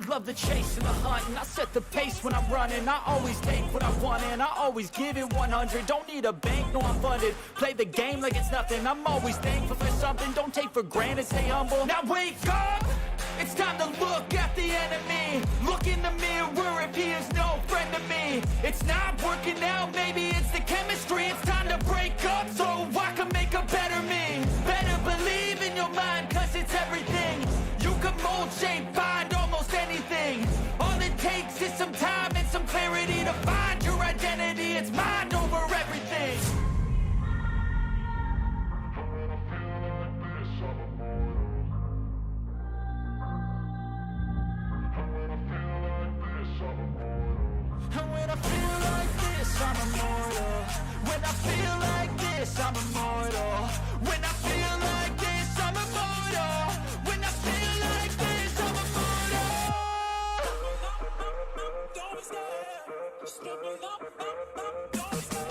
I love the chase and the hunt, and I set the pace when I'm running. I always take what I want and I always give it 100. Don't need a bank, no I'm funded. Play the game like it's nothing. I'm always thankful for something. Don't take for granted, stay humble. Now wake up! It's time to look at the enemy. Look in the mirror if he is no friend to me. It's not working out, maybe it's the chemistry. It's time to break up so I can make a better me. Better believe in your mind, cause it's everything. You can mold, shape, find almost anything. All it takes is some time and some clarity to find your identity. It's mind over everything. I'm immortal. When I feel like this, I'm immortal. When I feel like this, I'm immortal. When I feel like this, I'm immortal. Don't stop, stepping up, don't stop.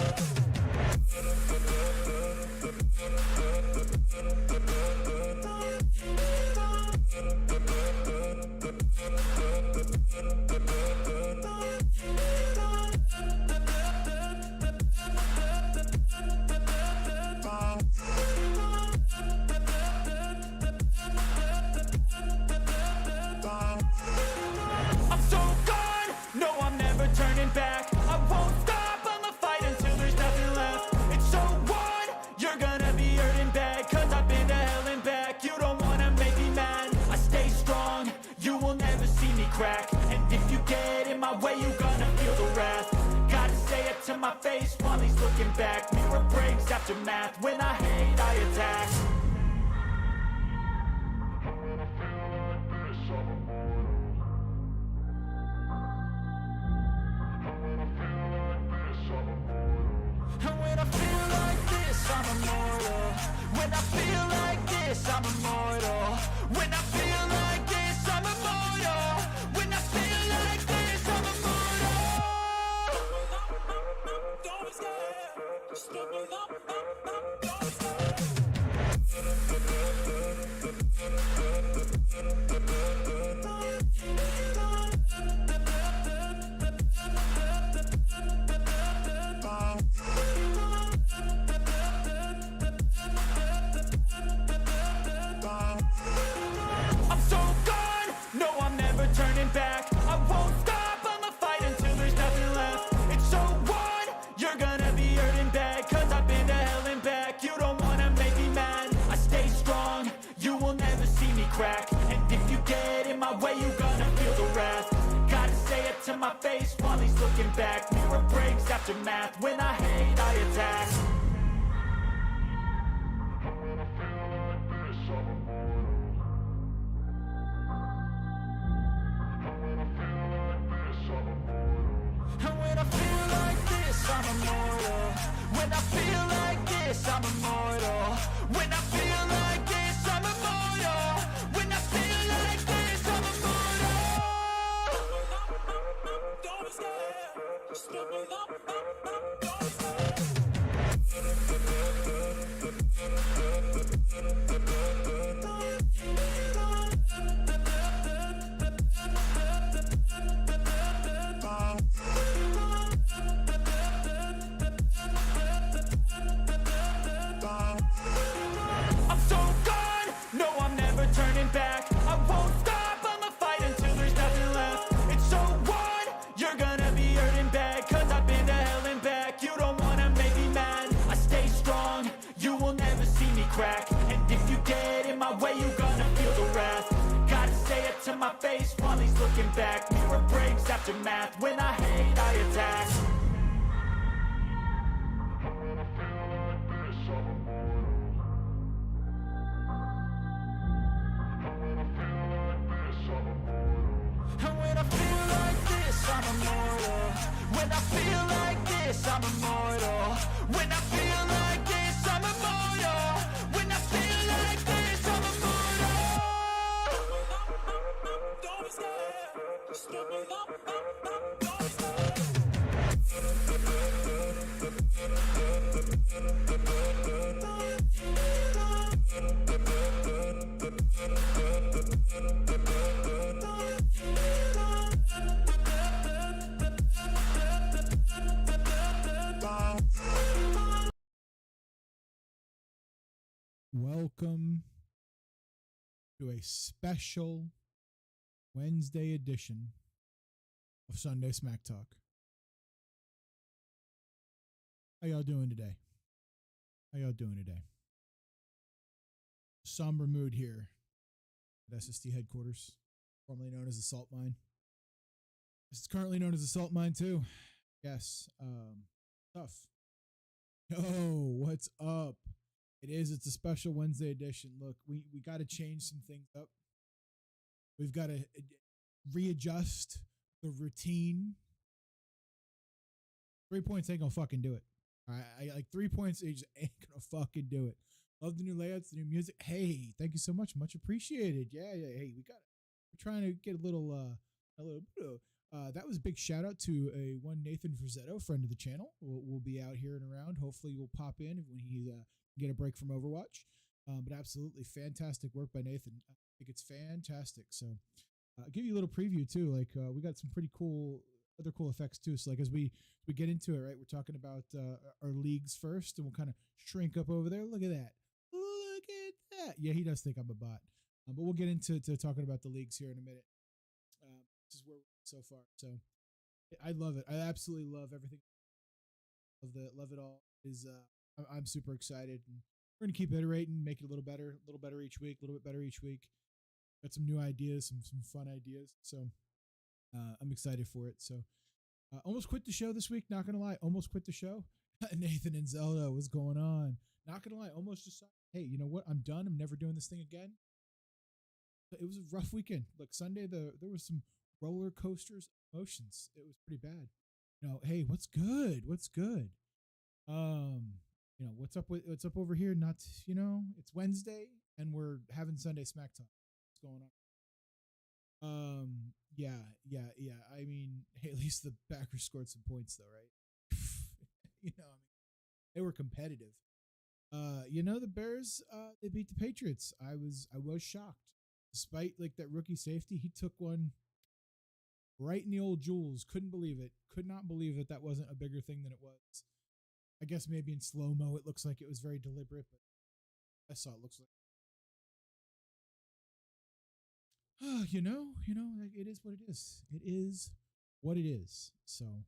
Turning back, I won't stop, I'ma fight until there's nothing left. It's so on, you're gonna be hurting bad, cause I've been to hell and back. You don't wanna make me mad, I stay strong, you will never see me crack. And if you get in my way, you're gonna feel the wrath. Gotta say it to my face while he's looking back. Mirror breaks after math, when I hate I attack. I'm immortal. When I feel like this, I'm immortal. When I feel like this, I'm immortal. When I feel like this, I'm immortal. Don't stop, stepping up, don't stop. Turning back, I won't stop, I'ma fight until there's nothing left. It's so on, you're gonna be hurting bad, cause I've been to hell and back. You don't wanna make me mad, I stay strong, you will never see me crack. And if you get in my way, you're gonna feel the wrath. Gotta say it to my face while he's looking back. Mirror breaks after math, when I hate I attack. I'm immortal. When I feel like this, I'm immortal. When I feel like this, I'm immortal. When I feel like this, I'm immortal. Don't stop, stepping up, don't stop. Turning back, I won't stop, I'ma fight until there's nothing left. It's so on, you're gonna be hurting bad, cause I've been to hell and back. You don't wanna make me mad, I stay strong, you will never see me crack. And if you get in my way, you're gonna feel the wrath. Gotta say it to my face while he's looking back. Mirror breaks after math, when I hate I attack. I'm immortal. When I feel like this, I'm immortal. When I feel like this, I'm immortal. When I feel like this, I'm immortal. Don't stop, stepping up, don't stop. Yeah. Welcome to a special Wednesday edition of Sunday Smack Talk. How y'all doing today? Somber mood here at SST headquarters, formerly known as the Salt Mine. It's currently known as the Salt Mine too. Yes, tough. Yo, what's up? It's a special Wednesday edition. Look, we got to change some things up. We've got to readjust the routine. 3 points ain't gonna fucking do it. All right, I like 3 points. It just ain't gonna fucking do it. Love the new layouts, the new music. Hey, thank you so much. Much appreciated. Yeah. Hey, we're trying to get a little that was a big shout out to one Nathan Frizzetto, friend of the channel. We'll be out here and around. Hopefully, we'll pop in when he get a break from Overwatch. But absolutely fantastic work by Nathan. I think it's fantastic. So I'll give you a little preview too. Like we got some pretty other cool effects too. So like as we get into it, right, we're talking about our leagues first, and we'll kind of shrink up over there. Look at that. Yeah, he does think I'm a bot. But we'll get into talking about the leagues here in a minute. This is where we're so far. So I love it. I absolutely love everything. Love it all. I'm super excited, and we're gonna keep iterating, make it a little better each week, a little bit better each week. Got some new ideas, some fun ideas. So I'm excited for it. So almost quit the show this week. Not gonna lie, almost quit the show. Nathan and Zelda, what's going on? Not gonna lie, almost decided, hey, you know what? I'm done. I'm never doing this thing again. It was a rough weekend. Like Sunday, there was some roller coasters emotions. It was pretty bad. Hey, what's good? What's up over here? Not, it's Wednesday and we're having Sunday Smack Talk. What's going on? Yeah. I mean, hey, at least the Packers scored some points though, right? They were competitive. The Bears, they beat the Patriots. I was shocked. Despite like that rookie safety, he took one right in the old jewels. Couldn't believe it. Could not believe that wasn't a bigger thing than it was. I guess maybe in slow-mo it looks like it was very deliberate, but I saw it looks like like it is what it is. It is what it is. So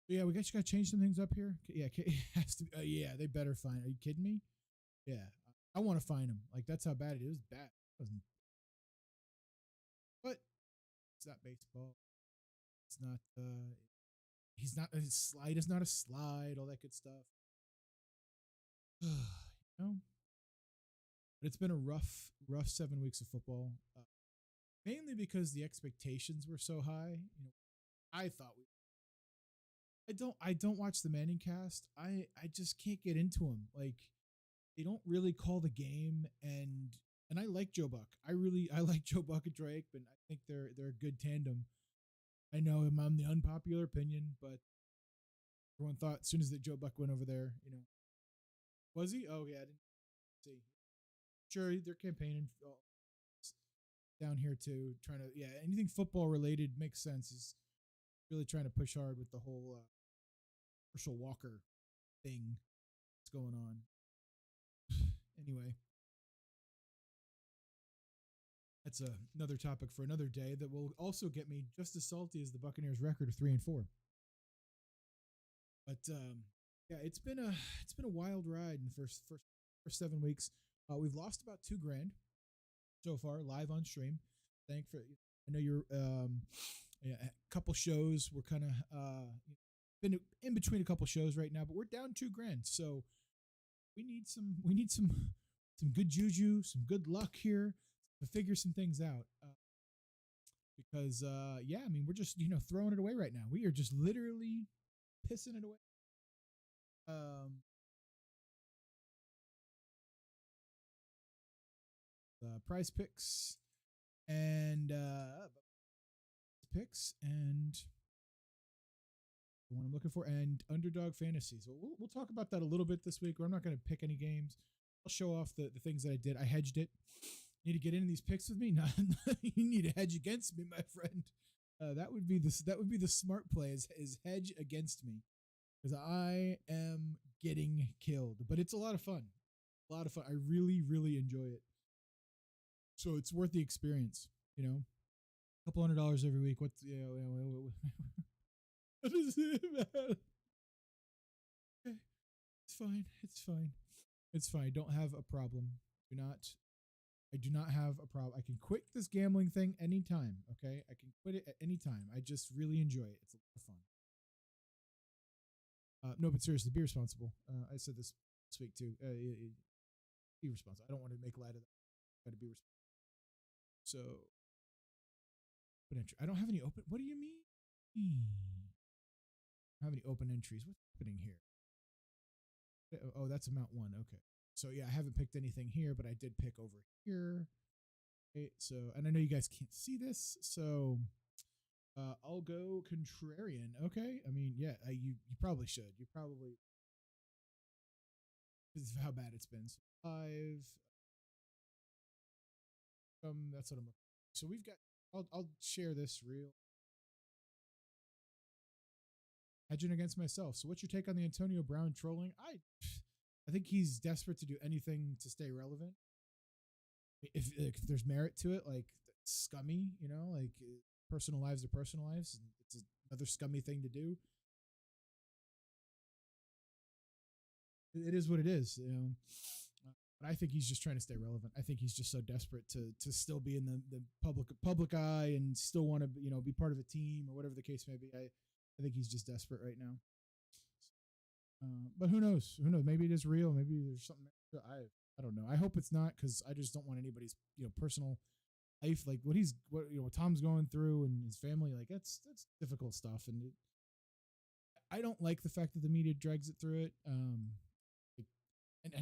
yeah, we got to change some things up here. Yeah, it has to. Yeah, they better find. Are you kidding me? Yeah, I want to find him. Like that's how bad it is. Bad. But it's not baseball. It's not. He's not. His slide is not a slide. All that good stuff. But it's been a rough 7 weeks of football. Mainly because the expectations were so high. I thought I don't watch the Manning cast. I just can't get into them. Like they don't really call the game, and I like Joe Buck. I like Joe Buck and Drake, but I think they're a good tandem. I know I'm the unpopular opinion, but everyone thought as soon as that Joe Buck went over there, was he? Oh yeah, I didn't see. Sure, they're campaigning down here too, trying to anything football related makes sense. He's really trying to push hard with the whole Herschel Walker thing that's going on. Anyway, that's another topic for another day that will also get me just as salty as the Buccaneers record of 3-4. But yeah, it's been a wild ride in the first 7 weeks. We've lost about $2,000 so far live on stream. I know you're a couple shows. We're kind of been in between a couple shows right now, but we're down $2,000. So we need some good juju, some good luck here to figure some things out. Because I mean, we're just throwing it away right now. We are just literally pissing it away. Prize picks and the one I'm looking for, and underdog fantasy. So we'll talk about that a little bit this week. Where I'm not going to pick any games. I'll show off the things that I did. I hedged it. You need to get into these picks with me. No, you need to hedge against me, my friend. That would be the smart play is hedge against me, because I am getting killed. But it's a lot of fun. A lot of fun. I really, really enjoy it. So it's worth the experience, you know. A couple $100 every week. What's what is it, man? Okay. It's fine. It's fine. It's fine. Don't have a problem. Do not. I do not have a problem. I can quit this gambling thing anytime. Okay, I can quit it at any time. I just really enjoy it. It's a lot of fun. No, but seriously, be responsible. I said this week too. Be responsible. I don't want to make light of that. Got to be responsible. So, open entry. I don't have any open. What do you mean? I don't have any open entries. What's happening here? Oh, that's amount one. Okay. So yeah, I haven't picked anything here, but I did pick over here. Okay, so, and I know you guys can't see this, so I'll go contrarian. Okay. I mean, yeah, you probably should. You probably, this is how bad it's been. So 5. That's what I'm. So we've got. I'll share this real. Hedging against myself. So what's your take on the Antonio Brown trolling? I think he's desperate to do anything to stay relevant. If there's merit to it, like scummy, you know, like personal lives are personal lives, and it's another scummy thing to do. It is what it is, you know. But I think he's just trying to stay relevant. I think he's just so desperate to still be in the public eye and still want to, you know, be part of a team or whatever the case may be. I think he's just desperate right now. But who knows? Who knows? Maybe it is real. Maybe there's something. I don't know. I hope it's not, because I just don't want anybody's, you know, personal life, like what Tom's going through and his family. Like that's difficult stuff, and I don't like the fact that the media drags it through it. And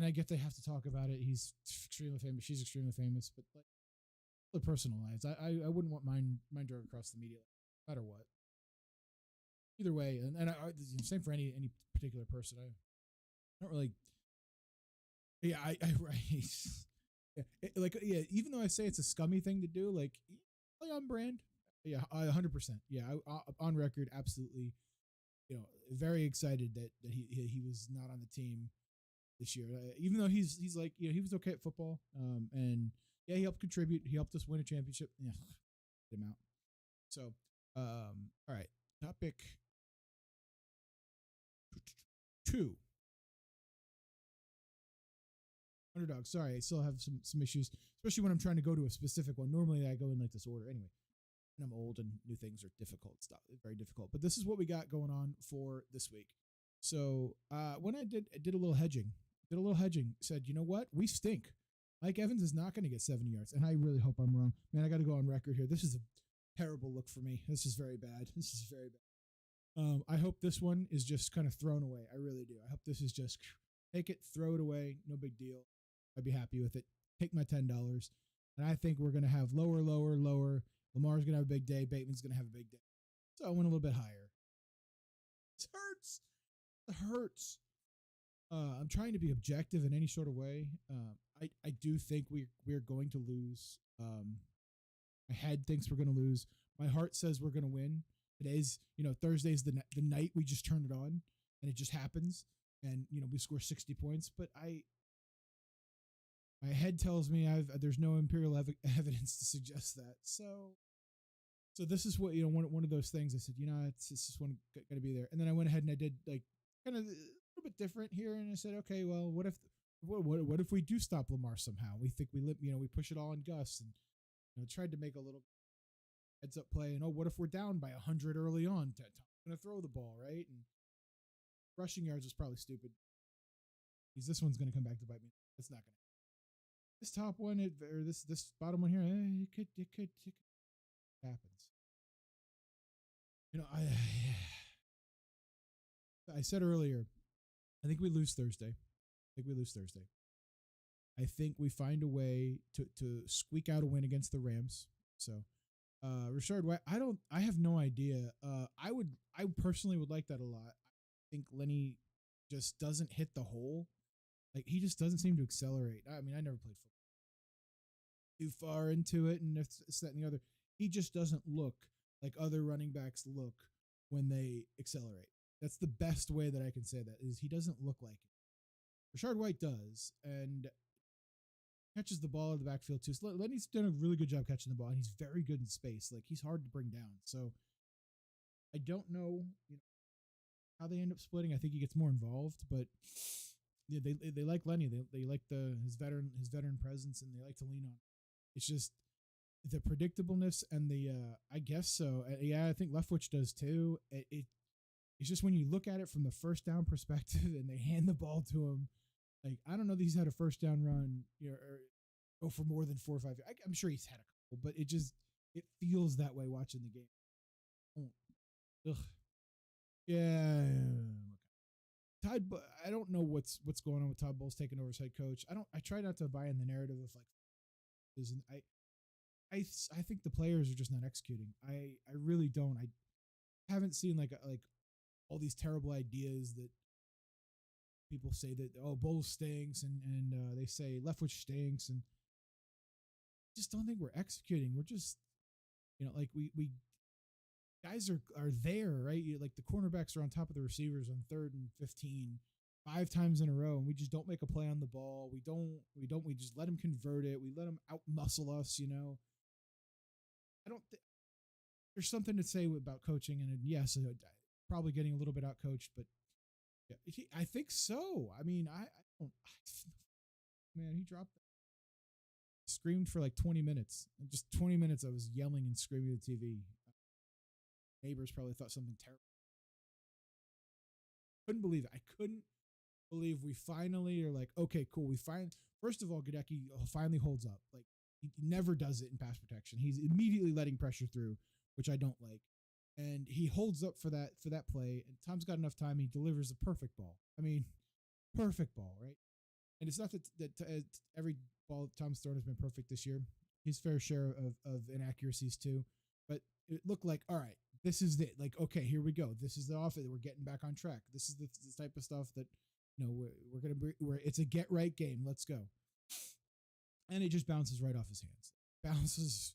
I get they have to talk about it. He's extremely famous. She's extremely famous, but like their personal lives, I wouldn't want mine dragged across the media, no matter what. Either way, and same for any particular person. I don't really. Yeah, right. Yeah, even though I say it's a scummy thing to do, like play on brand. Yeah, 100%. Yeah, on record, absolutely. You know, very excited that he was not on the team this year. Even though he's like, you know, he was okay at football. And yeah, he helped contribute. He helped us win a championship. Yeah, get him out. So, all right, topic 2. Underdog. Sorry, I still have some issues, especially when I'm trying to go to a specific one. Normally, I go in like this order anyway. And I'm old, and new things are difficult. Stuff very difficult. But this is what we got going on for this week. So when I did a little hedging, said, you know what, we stink. Mike Evans is not going to get 70 yards, and I really hope I'm wrong. Man, I got to go on record here. This is a terrible look for me. This is very bad. I hope this one is just kind of thrown away. I really do. I hope this is just take it, throw it away. No big deal. I'd be happy with it. Take my $10. And I think we're going to have lower. Lamar's going to have a big day. Bateman's going to have a big day. So I went a little bit higher. It hurts. It hurts. I'm trying to be objective in any sort of way. I do think we're going to lose. My head thinks we're going to lose. My heart says we're going to win. Today's, you know, Thursday's the night we just turn it on, and it just happens. And, you know, we score 60 points. But my head tells me there's no empirical evidence to suggest that. So this is what, you know, one of those things. I said, you know, it's just got to be there. And then I went ahead and I did like kind of a little bit different here, and I said, okay, well, what if we do stop Lamar somehow? We think we push it all on Gus, and, you know, tried to make a little heads up play. And what if we're down by 100 early on? Tom's gonna throw the ball, right? And rushing yards is probably stupid, because this one's gonna come back to bite me. It's not gonna. This top one, or this bottom one here, it could happens. You know, I said earlier, I think we lose Thursday. I think we find a way to squeak out a win against the Rams. So, Rashard White, I have no idea. I personally would like that a lot. I think Lenny just doesn't hit the hole. Like, he just doesn't seem to accelerate. I mean, I never played football. Too far into it, and it's that and the other. He just doesn't look like other running backs look when they accelerate. That's the best way that I can say that, is he doesn't look like it. Rashard White does, and catches the ball in the backfield too. So Lenny's done a really good job catching the ball, and he's very good in space. Like he's hard to bring down. So I don't know, how they end up splitting. I think he gets more involved, but yeah, they like Lenny. They like his veteran presence, and they like to lean on. It's just the predictableness and the I guess so. Yeah, I think Leftwich does too. It's just when you look at it from the first down perspective, and they hand the ball to him. Like I don't know that he's had a first down run, or go for more than 4 or 5. I'm sure he's had a couple, but it feels that way watching the game. Ugh. Yeah. Todd, I don't know what's going on with Todd Bowles taking over as head coach. I try not to buy in the narrative of like, isn't I think the players are just not executing. I really don't. I haven't seen like all these terrible ideas that people say that Bowles stinks and they say Leftwich stinks, and I just don't think we're executing. We're just like we guys are there, right? Like the cornerbacks are on top of the receivers on 3rd and 15 5 times in a row, and we just don't make a play on the ball. We just let them convert it. We let them out muscle us. I don't think there's something to say about coaching, and yes, probably getting a little bit out coached, but yeah, I think so. I mean, I don't. Man, he dropped. Screamed for like 20 minutes. And just 20 minutes, I was yelling and screaming at the TV. Neighbors probably thought something terrible. Couldn't believe it. I couldn't believe we finally are like, okay, cool. First of all, Gadecki finally holds up. Like he never does it in pass protection. He's immediately letting pressure through, which I don't like. And he holds up for that play. And Tom's got enough time. He delivers a perfect ball. I mean, perfect ball, right? And it's not that every ball Tom's thrown has been perfect this year. His fair share of inaccuracies too. But it looked like, all right, this is it. Like, okay, here we go. This is the offense. We're getting back on track. This is the type of stuff that we're gonna be. It's a get right game. Let's go. And it just bounces right off his hands. Bounces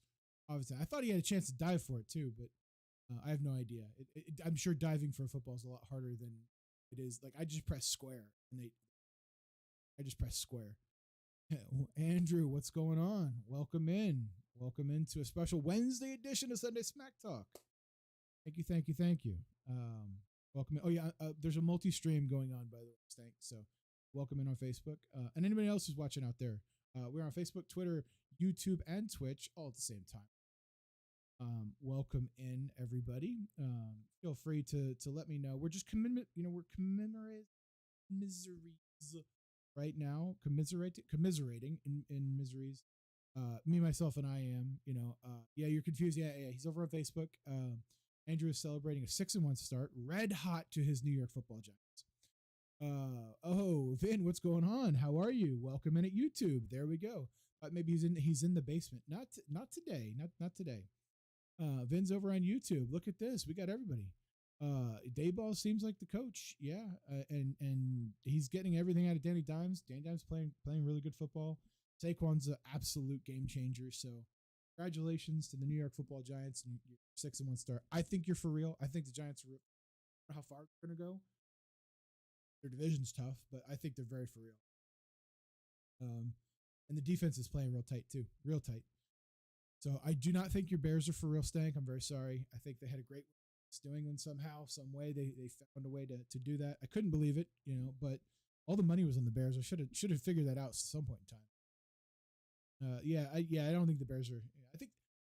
off his hand. I thought he had a chance to dive for it too, but I have no idea. I'm sure diving for a football is a lot harder than it is. Like I just press square, and I just press square. Andrew, what's going on? Welcome into a special Wednesday edition of Sunday Smack Talk. Thank you. Welcome in. Oh yeah, there's a multi-stream going on, by the way. Thanks. So welcome in on Facebook. And anybody else who's watching out there. We're on Facebook, Twitter, YouTube, and Twitch all at the same time. Welcome in, everybody. Feel free to let me know. We're just we're commiserating right now, commiserating in miseries. Me, myself, and I am. Yeah, you're confused. Yeah. He's over on Facebook. Andrew is celebrating a 6-1 start, red hot to his New York Football Giants. Vin, what's going on? How are you? Welcome in at YouTube. There we go. Maybe he's in the basement. Not today. Not today. Vin's over on YouTube. Look at this. We got everybody. Dayball seems like the coach. Yeah. And he's getting everything out of Danny Dimes. Danny Dimes playing really good football. Saquon's an absolute game changer. So congratulations to the New York Football Giants and your 6-1 start. I think you're for real. I think the Giants are how far they're going to go. Their division's tough, but I think they're very for real. And the defense is playing real tight too. Real tight. So I do not think your Bears are for real, Stank. I'm very sorry. I think they had a great New England somehow, some way. They found a way to do that. I couldn't believe it, but all the money was on the Bears. I should have figured that out at some point in time. I don't think the Bears are.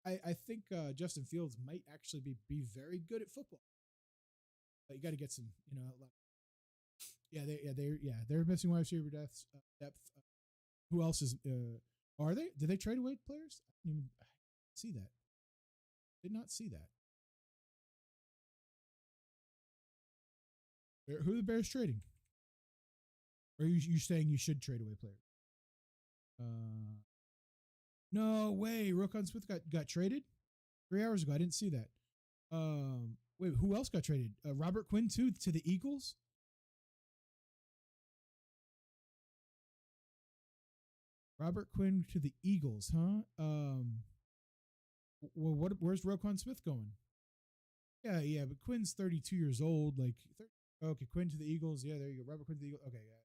I think Justin Fields might actually be very good at football. But you got to get some, they're missing wide receiver depth. Who else is? Are they? Did they trade away players? I didn't even see that. Did not see that. Who are the Bears trading? Or are you saying you should trade away players? No way. Roquan Smith got traded 3 hours ago. I didn't see that. Wait, who else got traded? Robert Quinn too to the Eagles. Robert Quinn to the Eagles, huh? Well, where's Roquan Smith going? Yeah, but Quinn's 32 years old. Okay, Quinn to the Eagles. Yeah, there you go. Robert Quinn to the Eagles. Okay, yeah.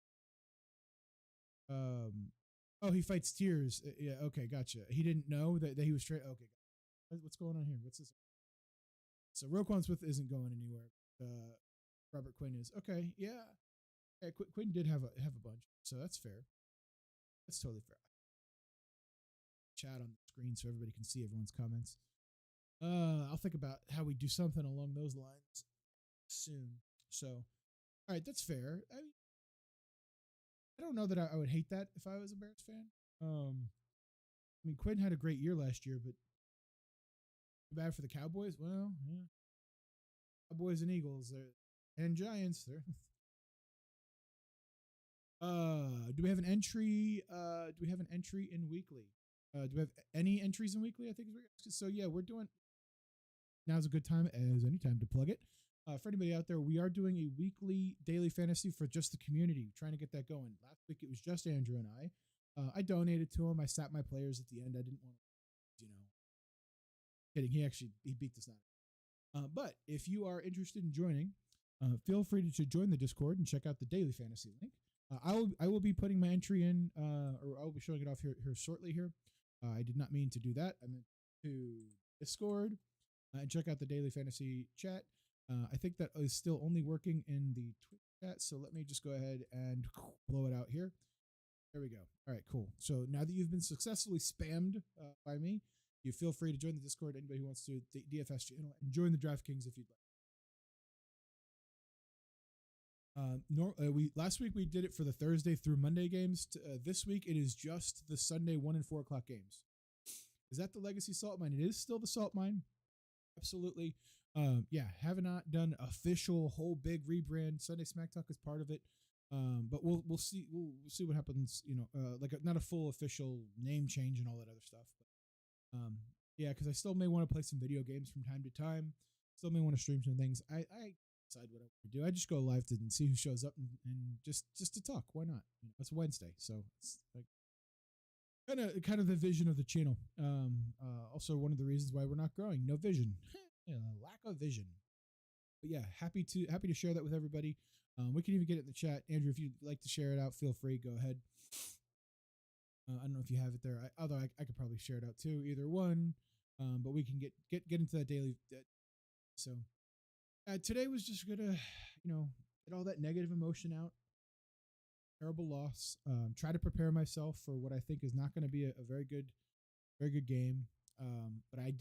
Oh, he fights tears. Yeah, okay, gotcha. He didn't know that he was straight. Okay, what's going on here? What's this? So Roquan Smith isn't going anywhere. Robert Quinn is. Okay, yeah. Quinn did have a bunch, so that's fair. That's totally fair. Chat on the screen so everybody can see everyone's comments. I'll think about how we do something along those lines soon. So, all right, that's fair. I don't know that I would hate that if I was a Bears fan. I mean, Quinn had a great year last year, but bad for the Cowboys. Well, yeah, Cowboys and Eagles and Giants. They're do we have an entry? Do we have an entry in weekly? Do we have any entries in weekly? I think so. Yeah, we're doing. Now's a good time as any time to plug it. For anybody out there, we are doing a weekly daily fantasy for just the community, trying to get that going. Last week it was just Andrew and I. I donated to him. I sat my players at the end. I didn't want to, kidding. He beat this night. But if you are interested in joining, feel free to join the Discord and check out the daily fantasy link. I will be putting my entry in, or I'll be showing it off here shortly. Here, I did not mean to do that. I meant to Discord and check out the daily fantasy chat. I think that is still only working in the Twitch chat, so let me just go ahead and blow it out here. There we go. All right, cool. So now that you've been successfully spammed by me, you feel free to join the Discord. Anybody who wants to, the DFS channel, and join the DraftKings if you'd like. Last week we did it for the Thursday through Monday games. This week it is just the Sunday 1 and 4 o'clock games. Is that the Legacy Salt Mine? It is still the Salt Mine. Absolutely. Yeah, have not done official whole big rebrand. Sunday Smack Talk is part of it. But we'll see what happens. Like not a full official name change and all that other stuff. But yeah, because I still may want to play some video games from time to time. Still may want to stream some things. I decide what I want to do. I just go live and see who shows up and just to talk. Why not? It's Wednesday, so it's like kind of the vision of the channel. Also one of the reasons why we're not growing. No vision. Lack of vision. But yeah, happy to share that with everybody. We can even get it in the chat. Andrew, if you'd like to share it out, feel free. Go ahead. I don't know if you have it there. Although I could probably share it out too. Either one. But we can get into that daily. So today was just gonna, get all that negative emotion out. Terrible loss. Try to prepare myself for what I think is not going to be a very good game. But I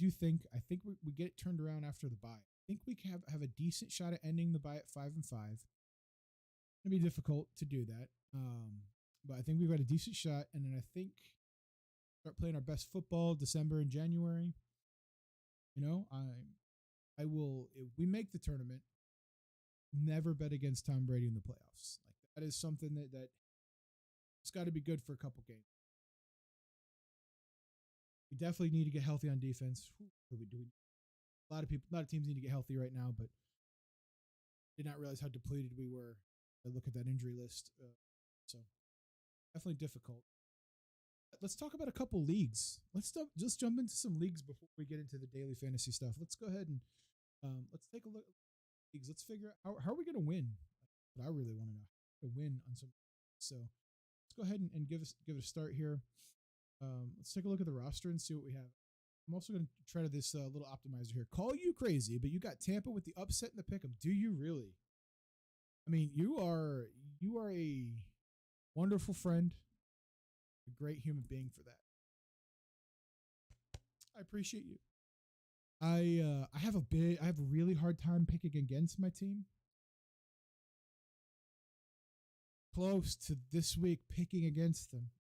think we get it turned around after the bye. I think we can have a decent shot at ending the bye at 5-5. It's gonna be difficult to do that. But I think we've got a decent shot, and then I think start playing our best football December and January. I will, if we make the tournament, never bet against Tom Brady in the playoffs. Like that is something that it's got to be good for a couple games. We definitely need to get healthy on defense. A lot of teams need to get healthy right now, but did not realize how depleted we were. I look at that injury list, so definitely difficult. Let's talk about a couple leagues. Let's just jump into some leagues before we get into the daily fantasy stuff. Let's go ahead and let's take a look at leagues. Let's figure out how are we going to win. But I really want to know how to win on some. So let's go ahead and give it a start here. Let's take a look at the roster and see what we have. I'm also going to try this little optimizer here. Call you crazy, but you got Tampa with the upset and the pick'em. Do you really? I mean, you are a wonderful friend, a great human being for that. I appreciate you. I have a really hard time picking against my team. Close to this week picking against them.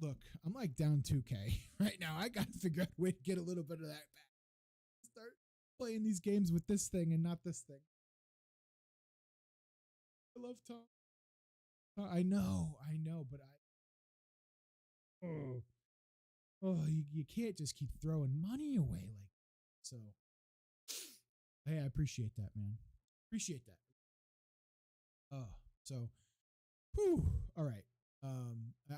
Look, I'm like down 2K right now. I got to figure out a way to get a little bit of that back. Start playing these games with this thing and not this thing. I love Tom. I know, but you can't just keep throwing money away like that. So. Hey, I appreciate that, man. Appreciate that. So, whew. All right.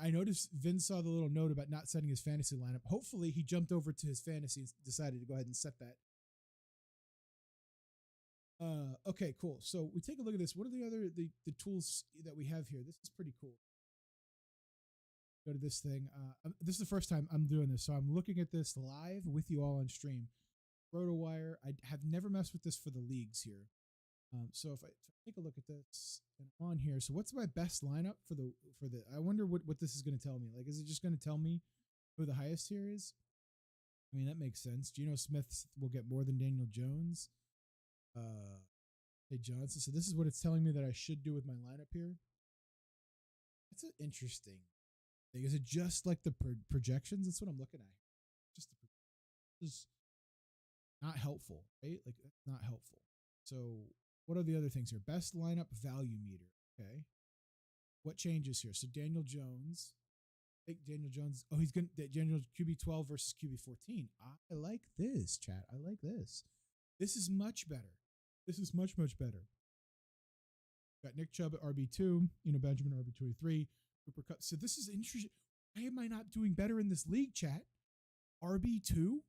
I noticed Vince saw the little note about not setting his fantasy lineup. Hopefully, he jumped over to his fantasy and decided to go ahead and set that. Okay, cool. So we take a look at this. What are the other the tools that we have here? This is pretty cool. Go to this thing. This is the first time I'm doing this, so I'm looking at this live with you all on stream. RotoWire. I have never messed with this for the leagues here. So if I take a look at this and I'm on here, so what's my best lineup for the I wonder what this is going to tell me. Like, is it just going to tell me who the highest here is? I mean, that makes sense. Geno Smith will get more than Daniel Jones. Hey Johnson. So this is what it's telling me that I should do with my lineup here. That's an interesting thing. Is it just like the projections? That's what I'm looking at. Just the is not helpful, right? Like that's not helpful. So what are the other things here? Best lineup value meter. Okay. What changes here? So Daniel Jones. I think Daniel Jones. Oh, he's going to Daniel QB 12 versus QB 14. I like this, chat. I like this. This is much better. This is much better. Got Nick Chubb at RB2, Benjamin RB23, Cooper Kupp. So this is interesting. Why am I not doing better in this league, chat? RB2?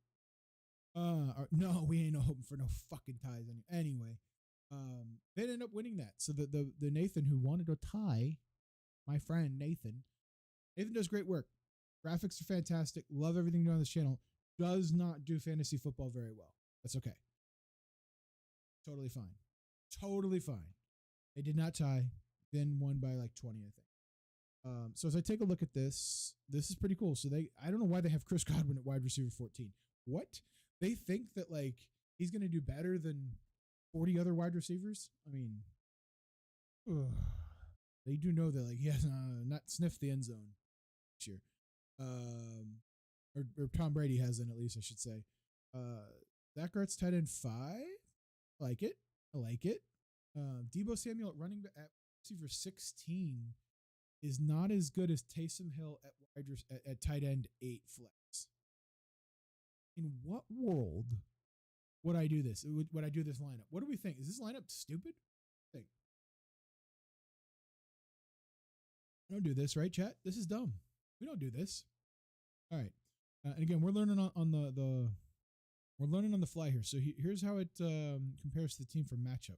No, we ain't hoping for no fucking ties anyway. They ended up winning that. So the Nathan who wanted a tie, my friend Nathan does great work. Graphics are fantastic. Love everything done on this channel. Does not do fantasy football very well. That's okay. Totally fine. Totally fine. They did not tie. Then won by like 20, I think. So as I take a look at this is pretty cool. So I don't know why they have Chris Godwin at wide receiver 14. What? They think that like he's going to do better than 40 other wide receivers? I mean, they do know that like he has not sniffed the end zone this year. Or Tom Brady hasn't, at least I should say. Zach Ertz tight end 5. I like it. Deebo Samuel at running at receiver 16 is not as good as Taysom Hill at tight end 8 flex. In what world would I do this? Would I do this lineup? What do we think? Is this lineup stupid? I don't do this, right, chat? This is dumb. We don't do this. All right. And again, we're learning on the fly here. So here's how it compares to the team for matchup.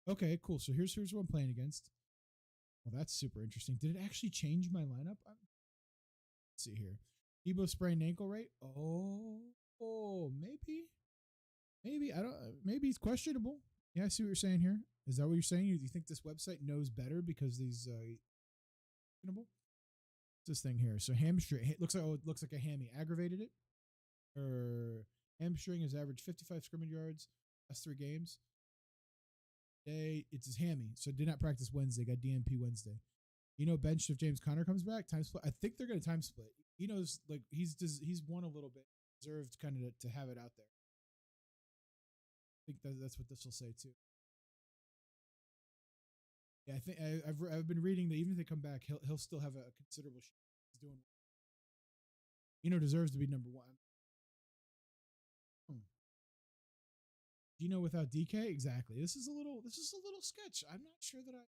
Okay, cool. So here's what I'm playing against. Well, that's super interesting. Did it actually change my lineup? Let's see here. Debo sprained ankle, right? Oh, maybe I don't. Maybe he's questionable. Yeah, I see what you're saying here. Is that what you're saying? You think this website knows better because these questionable? What's this thing here? So hamstring. It looks like a hammy. Aggravated it. Or hamstring has averaged 55 scrimmage yards last 3 games. Today it's his hammy, so did not practice Wednesday. Got DNP Wednesday. Benched if James Conner comes back. Time split. I think they're going to time split. He knows like he's won a little bit. Deserved kind of to have it out there. I think that's what this will say too. Yeah, I think I've been reading that even if they come back, he'll still have a considerable shot. He's doing. Deserves to be number 1. Without DK, exactly. This is a little sketch. I'm not sure that I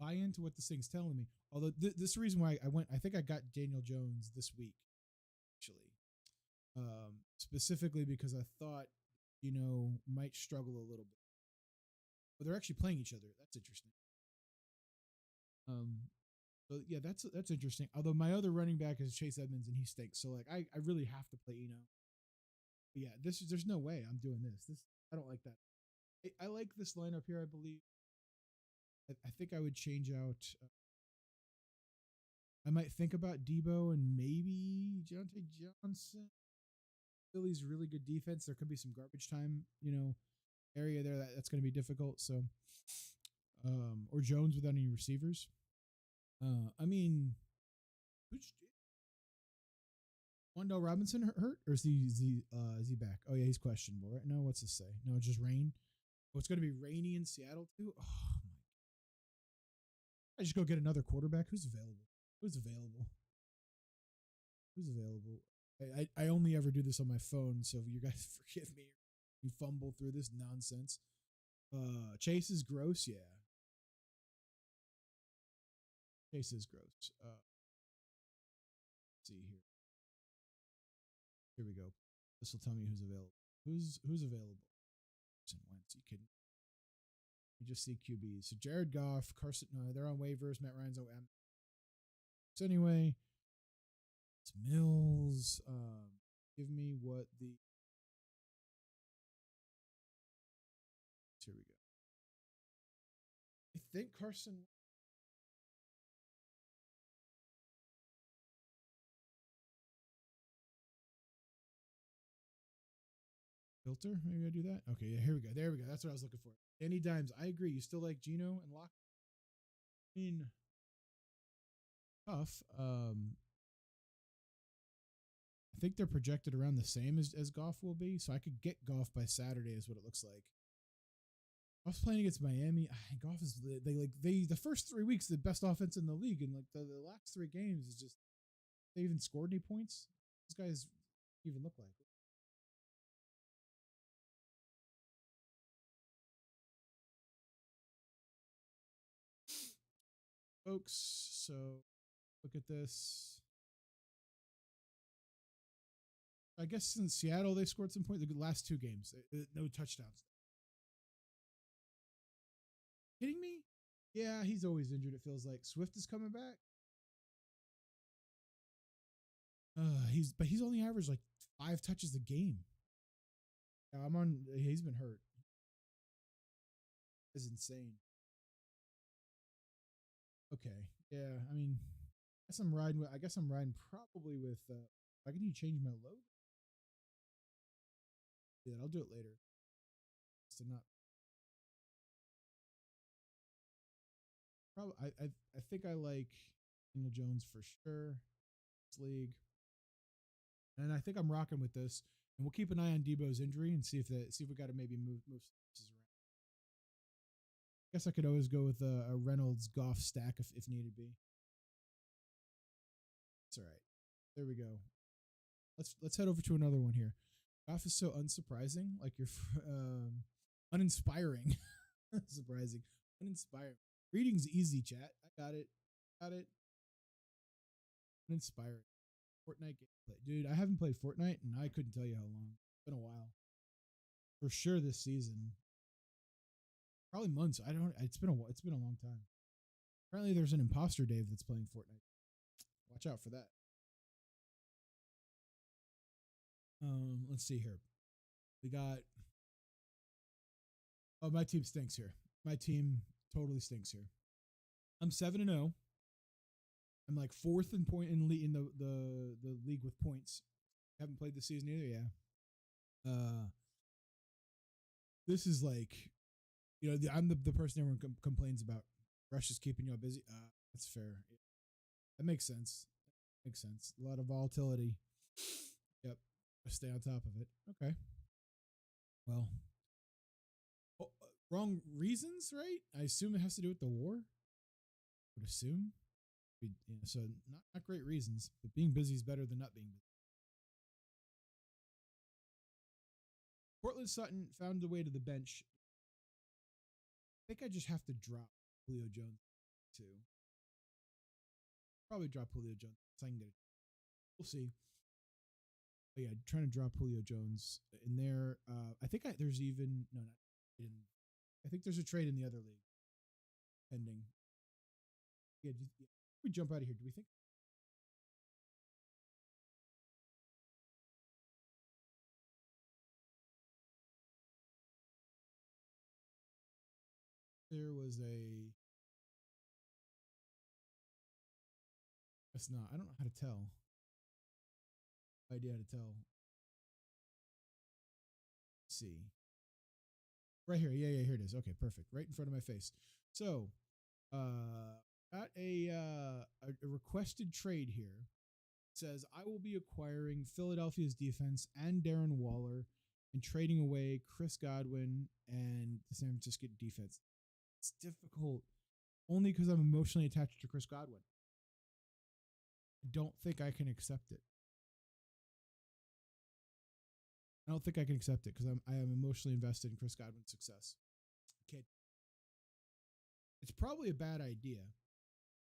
buy into what this thing's telling me. Although this is the reason why I think I got Daniel Jones this week, actually, specifically because I thought might struggle a little bit. But they're actually playing each other. That's interesting. So yeah, that's interesting. Although my other running back is Chase Edmonds and he stinks. So like I really have to play But yeah, there's no way I'm doing this. I don't like that. I like this lineup here. I believe. I think I would change out. I might think about Debo and maybe Deontay Johnson. Philly's really good defense. There could be some garbage time, area there that's going to be difficult. So, or Jones without any receivers. I mean, Wandell Robinson hurt, or is he back? Oh yeah, he's questionable, right? No, what's this say? No, just rain. Oh, it's going to be rainy in Seattle too. Oh my! I just go get another quarterback. Who's available? I only ever do this on my phone, so you guys forgive me. You fumble through this nonsense. Chase is gross, yeah. Chase is gross. Let's see here. Here we go. This will tell me who's available. Who's available? Carson Wentz. You kidding? You just see QBs. So Jared Goff, Carson. No, they're on waivers. Matt Ryan's on. So anyway, it's Mills. Give me what the. Here we go. I think Carson. Filter? Maybe I do that. Okay, yeah, here we go. There we go. That's what I was looking for. Danny Dimes. I agree. You still like Geno and Locke? I mean, tough. I think they're projected around the same as Goff will be, so I could get Goff by Saturday, is what it looks like. Goff's playing against Miami. Goff is the first 3 weeks the best offense in the league, and like the last 3 games is just they even scored any points. These guys even look like. Folks, so look at this. I guess in Seattle they scored some points. The last 2 games, no touchdowns. Kidding me? Yeah, he's always injured. It feels like Swift is coming back. He's only averaged like 5 touches a game. He's been hurt. It's insane. Okay, yeah. I mean, I guess I'm riding probably with. I can change my logo. Yeah, I'll do it later. So not. Probably, I think I like Daniel Jones for sure. This league, and I think I'm rocking with this. And we'll keep an eye on Debo's injury and see if we got to maybe move some pieces around. I guess I could always go with a Reynolds Goff stack if needed be. It's all right. There we go. Let's head over to another one here. Goff is so unsurprising, like you're uninspiring. Surprising, uninspiring. Reading's easy, chat. I got it. Uninspiring. Fortnite gameplay, dude. I haven't played Fortnite, and I couldn't tell you how long. It's been a while. For sure, this season. Probably months. I don't. It's been a long time. Apparently, there's an imposter Dave that's playing Fortnite. Watch out for that. Let's see here. We got. Oh, my team stinks here. My team totally stinks here. I'm 7-0. I'm like 4th in point in the league with points. Haven't played this season either. Yeah. This is like, I'm the person everyone complains about. Rush is keeping you all busy. That's fair. That makes sense. A lot of volatility. Yep. Stay on top of it. Okay. Well, wrong reasons, right? I assume it has to do with the war. I would assume. So not great reasons, but being busy is better than not being busy. Portland Sutton found a way to the bench. I think I just have to drop Julio Jones too. Probably drop Julio Jones so I can get it. We'll see. But yeah, trying to drop Julio Jones in there. I think there's even no, not in. I think there's a trade in the other league pending. Yeah, we jump out of here. Do we think? There was a. That's not. I don't know how to tell. Idea how to tell. Let's see. Right here. Yeah, here it is. Okay, perfect. Right in front of my face. So, got a requested trade here. It says I will be acquiring Philadelphia's defense and Darren Waller and trading away Chris Godwin and the San Francisco defense. It's difficult only because I'm emotionally attached to Chris Godwin. I don't think I can accept it. I don't think I can accept it because I am emotionally invested in Chris Godwin's success. Okay. It's probably a bad idea.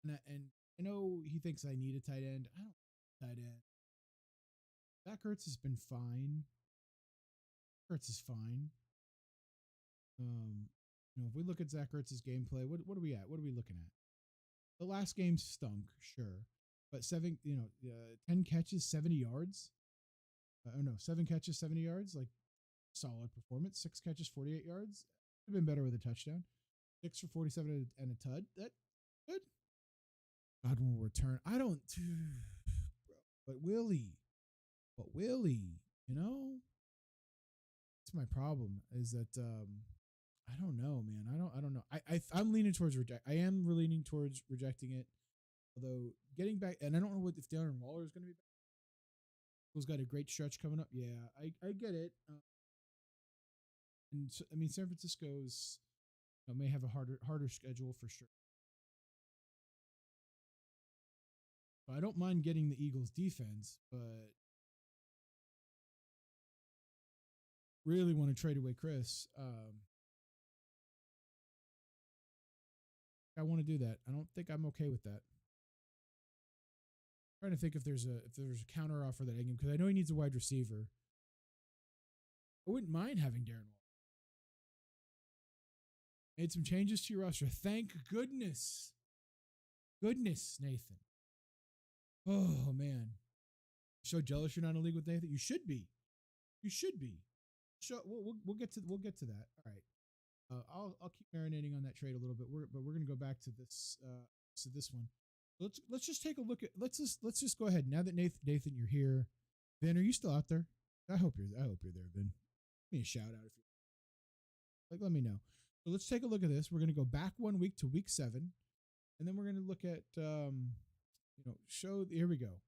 And I know he thinks I need a tight end. I don't need a tight end. Zach Ertz has been fine. Ertz is fine. Um, if we look at Zach Ertz's gameplay, what are we at? What are we looking at? The last game stunk, sure, but 10 catches, 70 yards. Oh no, 7 catches, 70 yards, like solid performance. 6 catches, 48 yards. Could have been better with a touchdown. 6 for 47 and a tud. That good. Godwin will return. I don't, but Willie, you know, that's my problem. Is that I don't know, man. I don't know. I'm leaning towards reject. I am leaning towards rejecting it. Although getting back, and I don't know what if Darren Waller is going to be back. Who's got a great stretch coming up? Yeah, I get it. And so, I mean, San Francisco's may have a harder schedule for sure. So I don't mind getting the Eagles defense, but really want to trade away Chris. I want to do that. I don't think I'm okay with that. I'm trying to think if there's a counter offer that I can, because I know he needs a wide receiver. I wouldn't mind having Darren Waller. Made some changes to your roster. Thank goodness. Goodness, Nathan. Oh man. So jealous you're not in a league with Nathan? You should be. You should be. So we'll get to that. All right. I'll keep marinating on that trade a little bit. We're gonna go back to this one. Let's just take a look at let's just go ahead now that Nathan you're here. Vin, are you still out there? I hope you're there, Vin. Give me a shout out if you let me know. So let's take a look at this. We're gonna go back 1 week to week 7, and then we're gonna look at here we go.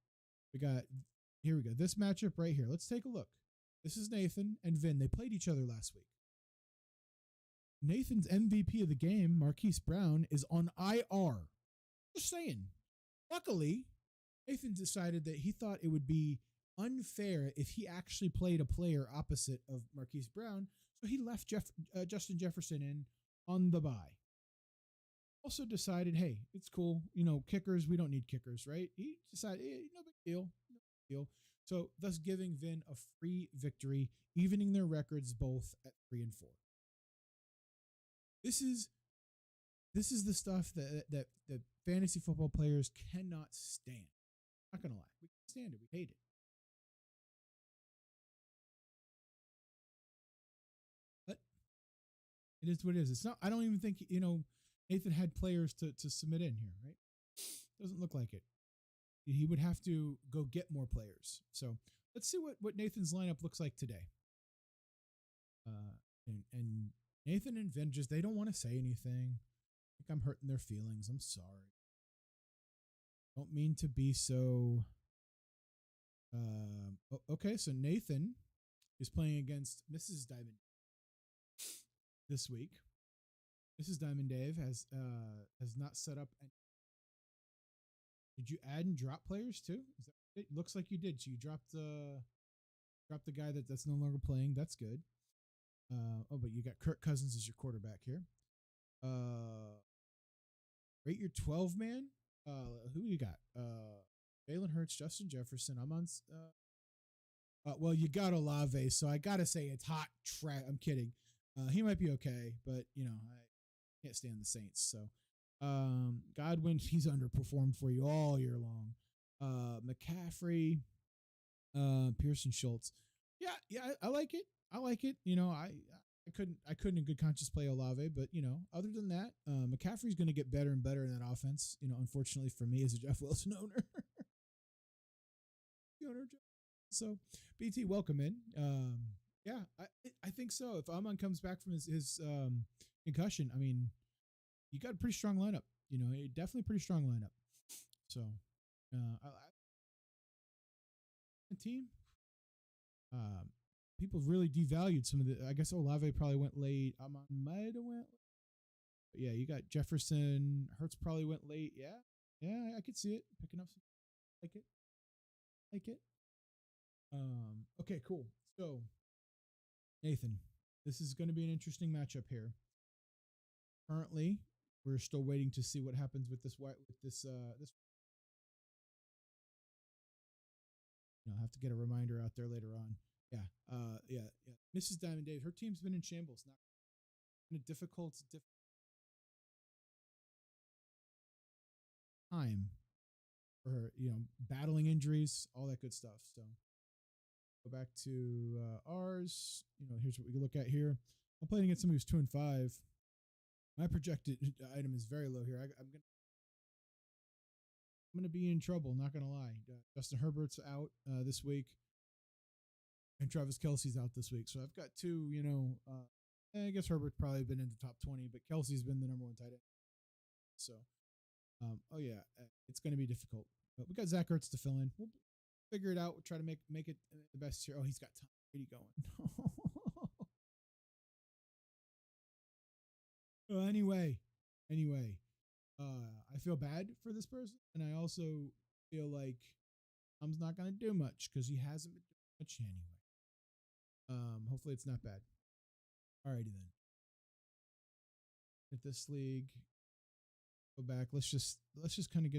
Here we go. This matchup right here. Let's take a look. This is Nathan and Vin. They played each other last week. Nathan's MVP of the game, Marquise Brown, is on IR. Just saying. Luckily, Nathan decided that he thought it would be unfair if he actually played a player opposite of Marquise Brown, so he left Justin Jefferson in on the bye. Also decided, hey, it's cool. Kickers, we don't need kickers, right? He decided, no big deal. No big deal. So, thus giving Vin a free victory, evening their records both at 3 and 4. This is the stuff that fantasy football players cannot stand. Not gonna lie, we can't stand it. We hate it. But it is what it is. It's not. I don't even think Nathan had players to submit in here. Right? Doesn't look like it. He would have to go get more players. So let's see what Nathan's lineup looks like today. And Nathan and Vin they don't want to say anything. I think I'm hurting their feelings. I'm sorry. Don't mean to be so. Okay, so Nathan is playing against Mrs. Diamond this week. Mrs. Diamond Dave has not set up any. Did you add and drop players too? It looks like you did. So you dropped the guy that's no longer playing. That's good. But you got Kirk Cousins as your quarterback here. Rate your 12 man. Who you got? Jalen Hurts, Justin Jefferson. I'm on. Well, you got Olave, so I gotta say it's hot trash. I'm kidding. He might be okay, but I can't stand the Saints. So, Godwin, he's underperformed for you all year long. McCaffrey, Pearson Schultz. Yeah, I like it. I couldn't in good conscience play Olave, but other than that, McCaffrey's going to get better and better in that offense. Unfortunately for me as a Jeff Wilson owner. So, BT, welcome in. Yeah, I think so. If Amon comes back from his concussion, I mean, you got a pretty strong lineup. Definitely a pretty strong lineup. So, team. People really devalued some of the. I guess Olave probably went late. Amon might have went. But yeah, you got Jefferson. Hurts probably went late. Yeah, I could see it picking up some. Like it. Okay, cool. So, Nathan, this is going to be an interesting matchup here. Currently, we're still waiting to see what happens with this. I'll have to get a reminder out there later on. Yeah. Mrs. Diamond Dave, her team's been in shambles. in a difficult time for her, battling injuries, all that good stuff. So go back to ours. Here's what we can look at here. I'm playing against somebody who's 2-5. My projected item is very low here. I'm gonna be in trouble. Not gonna lie. Justin Herbert's out this week, and Travis Kelce's out this week. So I've got two. I guess Herbert's probably been in the top 20, but Kelsey's been the number one tight end. So, oh yeah, it's gonna be difficult. But we got Zach Ertz to fill in. We'll figure it out. We'll try to make it the best here. Oh, he's got Tom Brady going. Anyway, I feel bad for this person, and I also feel like Tom's not going to do much because he hasn't been doing much anyway. Hopefully it's not bad. Alrighty then. At this league, go back. Let's just kind of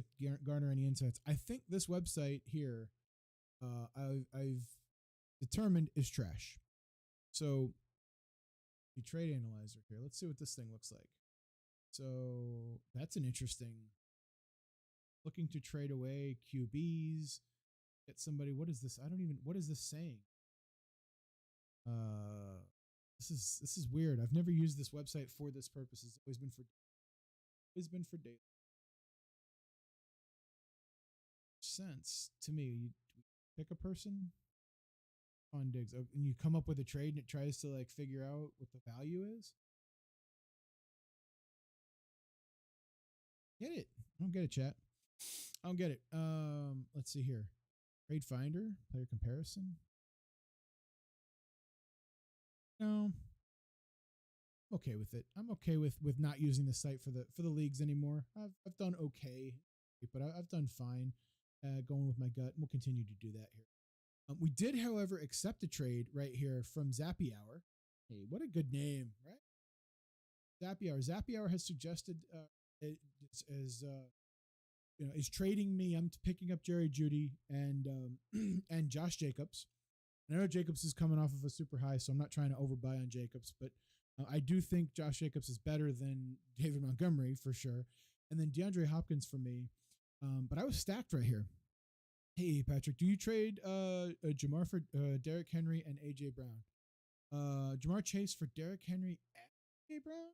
garner any insights. I think this website here, I've determined is trash. So the trade analyzer here. Let's see what this thing looks like. So that's an interesting. Looking to trade away QBs, get somebody. What is this? What is this saying? This is weird. I've never used this website for this purpose. It's always been for data. Sense to me. You pick a person on Diggs, and you come up with a trade, and it tries to like figure out what the value is. Get it? I don't get it, chat. I don't get it. Let's see here. Trade Finder, player comparison. No. I'm okay with it. I'm okay with not using the site for the leagues anymore. I've done okay, but I've done fine. Going with my gut. We'll continue to do that here. We did, however, accept a trade right here from Zappy Hour. Hey, what a good name, right? Zappy Hour. Zappy Hour has suggested is trading me. I'm picking up Jerry Jeudy and and Josh Jacobs. I know Jacobs is coming off of a super high, so I'm not trying to overbuy on Jacobs, but I do think Josh Jacobs is better than David Montgomery for sure. And then DeAndre Hopkins for me. But I was stacked right here. Hey, Patrick, do you trade Jamar for Derrick Henry and A.J. Brown? Jamar Chase for Derrick Henry and A.J. Brown?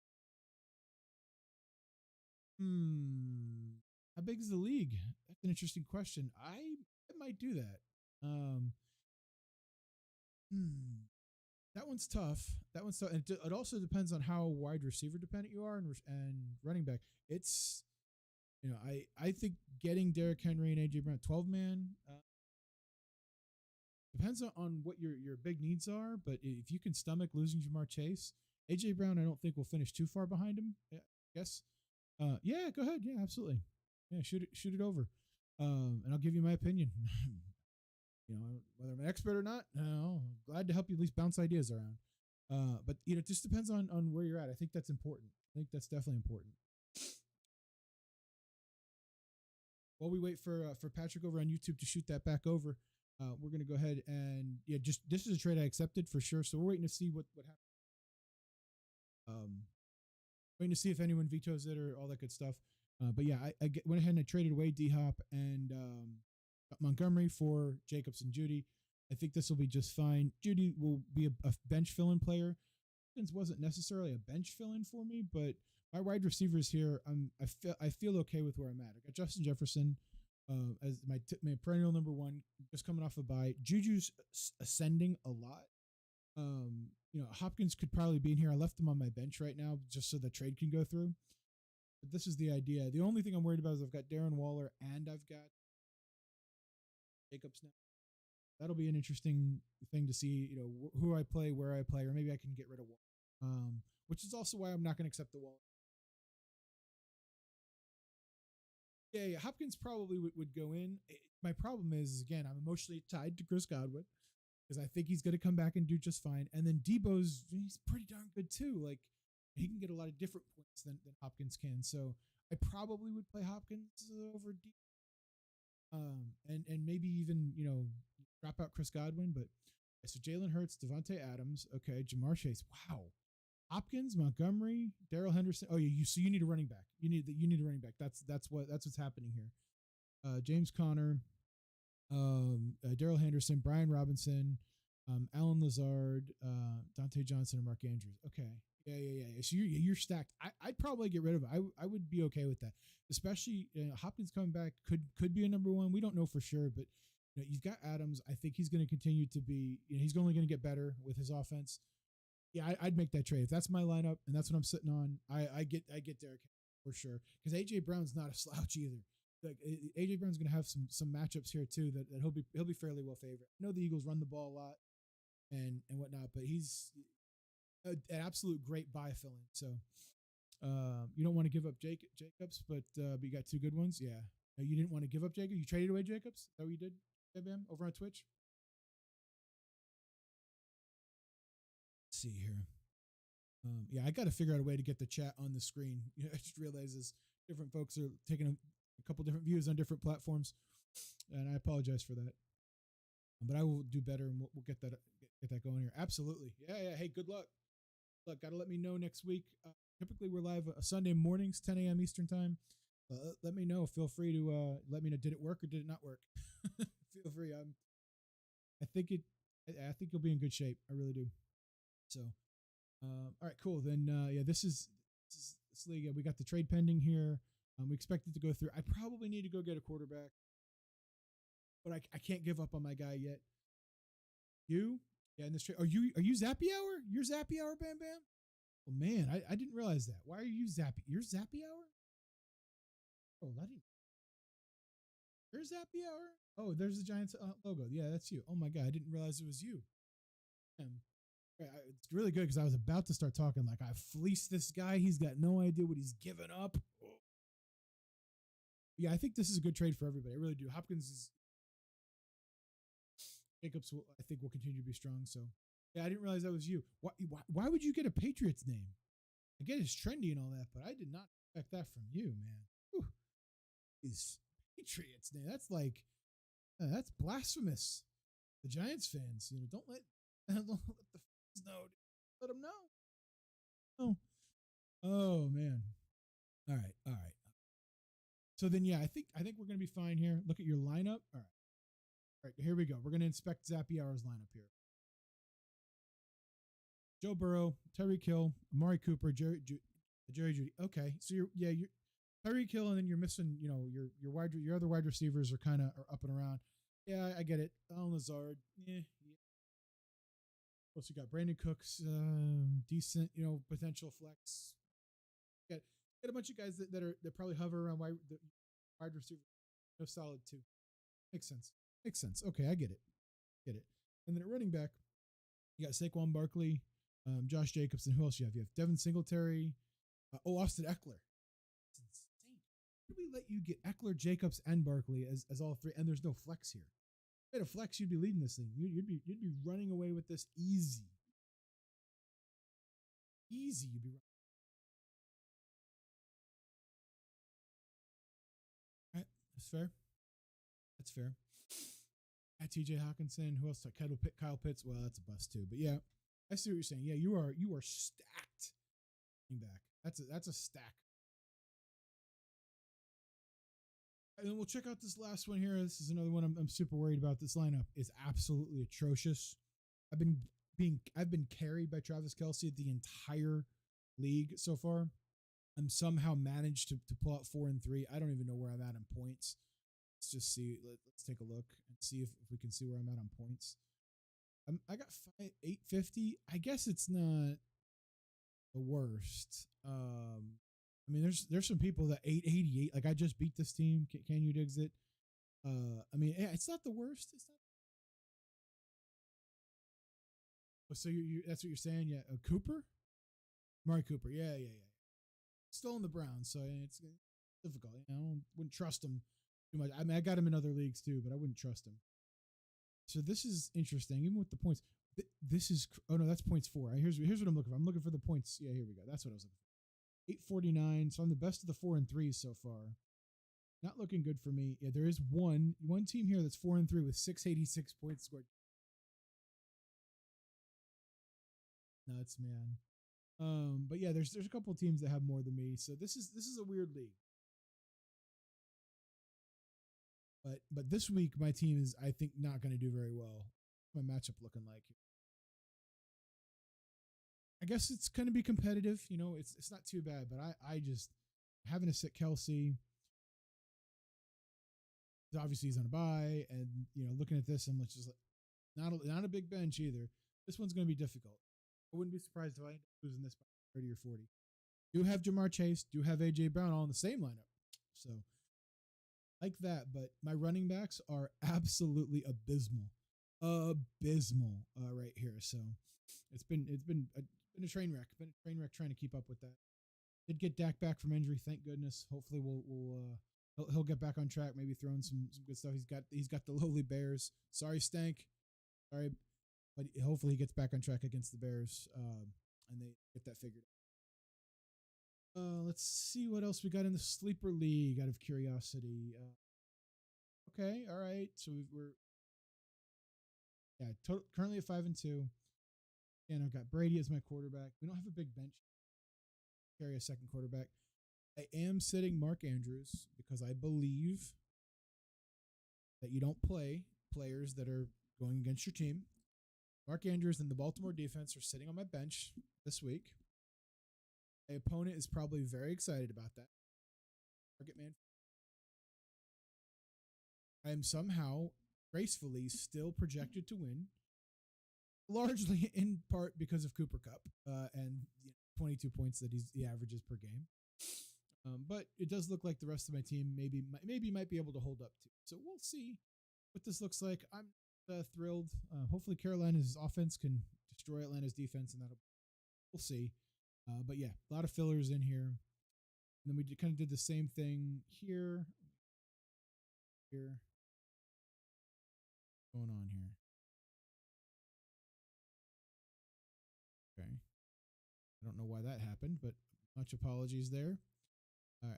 How big is the league? That's an interesting question. I might do that. That one's tough. It also depends on how wide receiver dependent you are and running back. It's I think getting Derrick Henry and AJ Brown 12-man depends on what your big needs are. But if you can stomach losing Jamar Chase, AJ Brown, I don't think will finish too far behind him. I guess. Yeah, go ahead. Yeah, absolutely. Yeah, shoot it over. And I'll give you my opinion. Whether I'm an expert or not, I'm glad to help you at least bounce ideas around. But it just depends on where you're at. I think that's important. I think that's definitely important. While we wait for Patrick over on YouTube to shoot that back over, we're gonna go ahead and this is a trade I accepted for sure. So we're waiting to see what happens. Waiting to see if anyone vetoes it or all that good stuff. But yeah, I went ahead and I traded away D-Hop and Montgomery for Jacobs and Jeudy. I think this will be just fine. Jeudy will be a bench fill-in player. Hopkins wasn't necessarily a bench fill-in for me, but my wide receivers here, I feel okay with where I'm at. I got Justin Jefferson as my perennial number one, just coming off a bye. Juju's ascending a lot. Hopkins could probably be in here. I left him on my bench right now just so the trade can go through. But this is the idea. The only thing I'm worried about is I've got Darren Waller and I've got Jacobs now. That'll be an interesting thing to see, who I play, where I play, or maybe I can get rid of Waller. Which is also why I'm not going to accept the Waller. Yeah, Hopkins probably would go in. My problem is, again, I'm emotionally tied to Chris Godwin because I think he's going to come back and do just fine. And then Debo's, he's pretty darn good too. Like, he can get a lot of different points than Hopkins can. So I probably would play Hopkins over Debo. And maybe even, drop out Chris Godwin. But so Jalen Hurts, Devontae Adams. Okay, Jamar Chase. Wow. Hopkins, Montgomery, Darrell Henderson. Oh, yeah, you need a running back. You need a running back. That's what's happening here. James Conner, Darrell Henderson, Brian Robinson, Alan Lazard, Dante Johnson, and Mark Andrews. Okay, yeah. So you're stacked. I'd probably get rid of it. I would be okay with that, especially Hopkins coming back could be a number one. We don't know for sure, but you've got Adams. I think he's going to continue to be. He's only going to get better with his offense. Yeah, I'd make that trade if that's my lineup and that's what I'm sitting on. I get Derrick for sure because AJ Brown's not a slouch either. Like AJ Brown's going to have some matchups here too that he'll be fairly well favored. I know the Eagles run the ball a lot and whatnot, but he's an absolute great buy fill-in. So you don't want to give up Jacobs, but you got two good ones. Yeah, you didn't want to give up Jacobs. You traded away Jacobs. Is that what you did, Bam, over on Twitch? See here. Yeah, I got to figure out a way to get the chat on the screen. I just realized this different folks are taking a couple different views on different platforms, and I apologize for that. But I will do better, and we'll get that going here. Absolutely, yeah. Hey, good luck. Look, gotta let me know next week. Typically, we're live Sunday mornings, 10 a.m. Eastern time. Let me know. Feel free to let me know. Did it work or did it not work? Feel free. I think you'll be in good shape. I really do. So, all right, cool. Then, this league. We got the trade pending here. We expect it to go through. I probably need to go get a quarterback, but I can't give up on my guy yet. You? Yeah, in this trade. Are you Zappy Hour? You're Zappy Hour, Bam Bam? Oh, man, I didn't realize that. Why are you Zappy? You're Zappy Hour? Oh, You're Zappy Hour? Oh, there's the Giants logo. Yeah, that's you. Oh, my God, I didn't realize it was you. It's really good because I was about to start talking like I fleeced this guy. He's got no idea what he's giving up. Yeah, I think this is a good trade for everybody. I really do. Jacobs, I think, will continue to be strong. So, yeah, I didn't realize that was you. Why would you get a Patriots name? I get it's trendy and all that, but I did not expect that from you, man. Whew. His Patriots name. That's that's blasphemous. The Giants fans, don't let the fans know. Let them know. Oh man. All right. So then, yeah, I think we're gonna be fine here. Look at your lineup. All right, here we go. We're gonna inspect Zappy Hour's lineup here. Joe Burrow, Tyreek Hill, Amari Cooper, Jerry Jeudy. Okay, so you're Tyreek Hill, and then you're missing. Your other wide receivers are kind of up and around. Yeah, I get it. Alan Lazard. Yeah. Plus, you got Brandon Cooks, decent, potential flex. Get a bunch of guys that probably hover around wide receiver. No solid too. Makes sense. Okay, I get it. And then at running back, you got Saquon Barkley, Josh Jacobs, and who else you have? You have Devin Singletary. Austin Eckler. It's insane. How did we let you get Eckler, Jacobs, and Barkley as all three? And there's no flex here. If you had a flex, you'd be leading this thing. You'd be running away with this easy. You'd be running. All right, that's fair. At TJ Hawkinson, who else? Kyle Pitts. Well, that's a bust too. But yeah, I see what you're saying. Yeah, you are stacked. Back. That's a stack. And then we'll check out this last one here. This is another one I'm super worried about. This lineup is absolutely atrocious. I've been carried by Travis Kelce the entire league so far. I'm somehow managed to pull out 4-3. I don't even know where I'm at in points. Let's just see. Let's take a look and see if we can see where I'm at on points. I got 850. I guess it's not the worst. I mean, there's some people that 888. Like I just beat this team. Can you digs it? I mean, it's not the worst. It's not. Oh, so you that's what you're saying? Yeah, Cooper, Amari Cooper. Yeah. Still in the Browns, so it's difficult. I wouldn't trust him too much. I mean, I got him in other leagues too, but I wouldn't trust him. So this is interesting, even with the points. This is that's points 4. Here's what I'm looking for. I'm looking for the points. Yeah, here we go. That's what I was looking for. 849. So I'm the best of the 4-3 so far. Not looking good for me. Yeah, there is one team here that's 4-3 with 686 points scored. Nuts, man. But yeah, there's a couple teams that have more than me, so this is a weird league. But this week my team is, I think, not going to do very well. My matchup looking like, I guess it's going to be competitive. It's not too bad, but I just having to sit Kelsey. Obviously he's on a bye, and looking at this, I'm just like, not a big bench either. This one's going to be difficult. I wouldn't be surprised if I end up losing this by 30 or 40. Do have Jamar Chase, do have AJ Brown all in the same lineup, so like that. But my running backs are absolutely abysmal, right here. So it's been a train wreck. Been a train wreck trying to keep up with that. Did get Dak back from injury, thank goodness. Hopefully he'll get back on track. Maybe throwing some good stuff. He's got the lowly Bears. Sorry, Stank. Sorry, but hopefully he gets back on track against the Bears, and they get that figured out. Let's see what else we got in the sleeper league. Out of curiosity, okay, all right. So we're currently at 5-2, and I've got Brady as my quarterback. We don't have a big bench. Carry a second quarterback. I am sitting Mark Andrews because I believe that you don't play players that are going against your team. Mark Andrews and the Baltimore defense are sitting on my bench this week. My opponent is probably very excited about that. Target man. I am somehow gracefully still projected to win, largely in part because of Cooper Kupp and 22 points that he averages per game. But it does look like the rest of my team maybe might be able to hold up to. So we'll see what this looks like. I'm thrilled. Hopefully Carolina's offense can destroy Atlanta's defense, and we'll see. But yeah, a lot of fillers in here. And then we kind of did the same thing here. Here. What's going on here? Okay. I don't know why that happened, but much apologies there.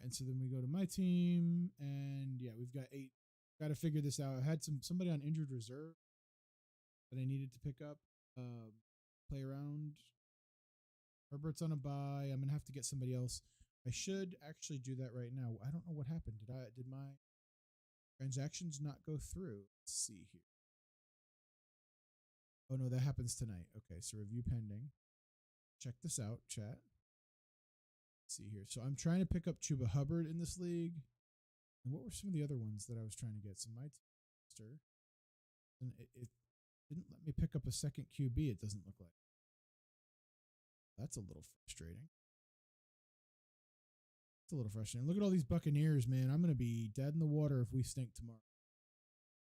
And so then we go to my team, and yeah, we've got 8. Got to figure this out. I had somebody on injured reserve that I needed to pick up, play around. Herbert's on a bye. I'm gonna have to get somebody else. I should actually do that right now. I don't know what happened. Did my transactions not go through? Let's see here. Oh no, that happens tonight. Okay, so review pending. Check this out, chat. Let's see here. So I'm trying to pick up Chuba Hubbard in this league. And what were some of the other ones that I was trying to get? So my roster, and it didn't let me pick up a second QB. It doesn't look like. That's a little frustrating. It's a little frustrating. Look at all these Buccaneers, man. I'm going to be dead in the water if we stink tomorrow.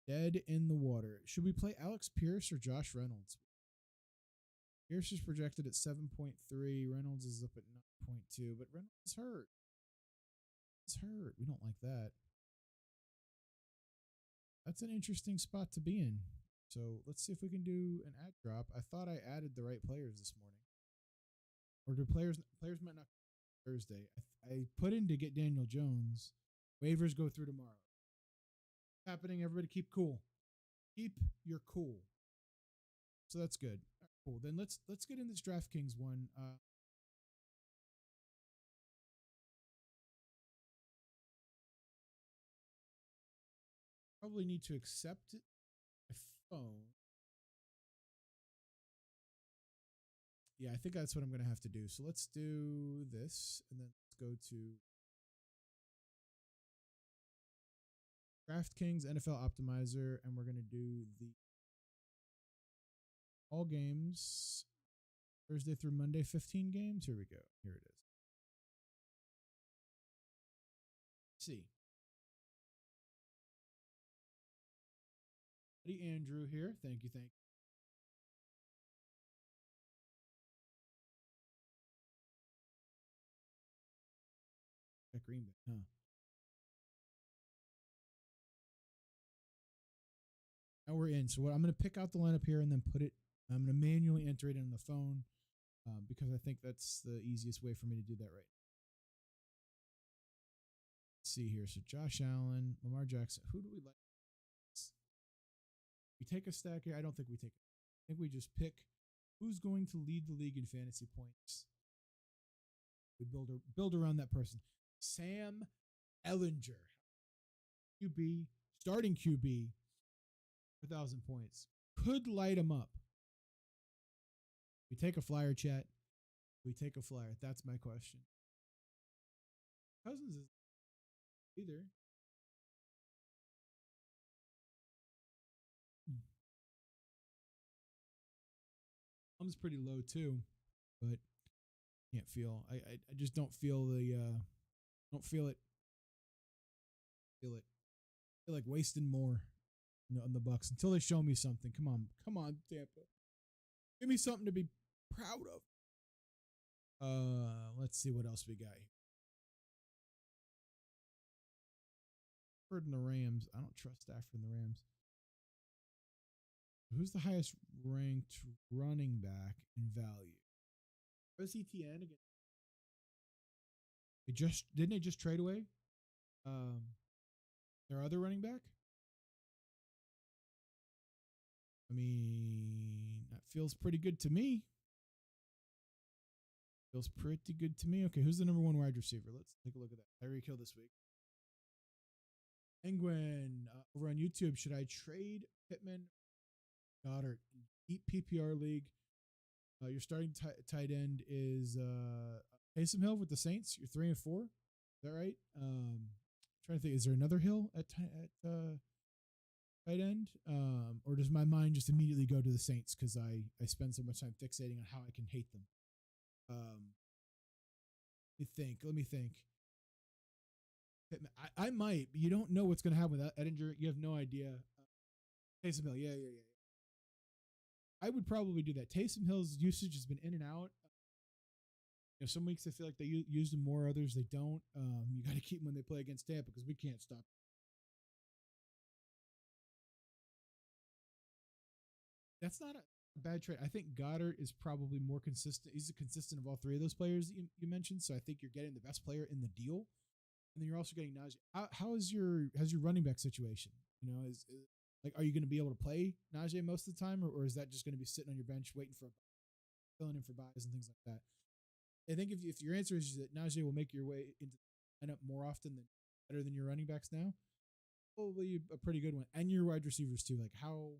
Dead in the water. Should we play Alex Pierce or Josh Reynolds? Pierce is projected at 7.3. Reynolds is up at 9.2, but Reynolds is hurt. He's hurt. We don't like that. That's an interesting spot to be in. So let's see if we can do an ad drop. I thought I added the right players this morning. Or do players might not Thursday. I put in to get Daniel Jones. Waivers go through tomorrow. What's happening? Everybody keep cool. Keep your cool. So that's good. Right, cool. Then let's get in this DraftKings one. Probably need to accept it by phone. Yeah, I think that's what I'm going to have to do. So let's do this, and then let's go to DraftKings NFL Optimizer, and we're going to do the all games Thursday through Monday, 15 games. Here we go. Here it is. Let's see. Buddy Andrew here. Thank you. At Green Bay, huh? Now we're in. So what I'm going to pick out the lineup here and then I'm going to manually enter it in the phone because I think that's the easiest way for me to do that right now. Let's see here. So Josh Allen, Lamar Jackson. Who do we like? We take a stack here. I don't think we take it. I think we just pick who's going to lead the league in fantasy points We build around that person. Sam Ellinger, QB, starting QB, 4,000 points. Could light him up. We take a flyer, chat. We take a flyer. That's my question. Cousins is either. Thumb's pretty low too, but can't feel. I just don't feel don't feel it. Feel it. I feel like wasting more on the Bucks until they show me something. Come on, Tampa. Give me something to be proud of. Let's see what else we got here. Stafford and the Rams. I don't trust Stafford and the Rams. Who's the highest ranked running back in value? ETN again. Didn't they just trade away their other running back? I mean, that feels pretty good to me. Feels pretty good to me. Okay, who's the number one wide receiver? Let's take a look at that. Tyreek Hill this week. Penguin over on YouTube. Should I trade Pittman? Goddard, deep PPR league. Your starting tight end is Taysom Hill with the Saints. You're 3 and 4. Is that right? Trying to think. Is there another Hill at tight end? Or does my mind just immediately go to the Saints because I spend so much time fixating on how I can hate them? Let me think. I might, but you don't know what's going to happen with Edinger. You have no idea. Taysom Hill, yeah. I would probably do that. Taysom Hill's usage has been in and out. Some weeks I feel like they use them more, others they don't. You got to keep them when they play against Tampa because we can't stop. That's not a bad trade. I think Goddard is probably more consistent. He's consistent of all three of those players that you mentioned. So I think you're getting the best player in the deal, and then you're also getting Najee. How is your running back situation? Is like, are you going to be able to play Najee most of the time, or is that just going to be sitting on your bench waiting for filling in for buys and things like that? I think if your answer is that Najee will make your way into the lineup more often than better than your running backs now, probably a pretty good one. And your wide receivers too. Like how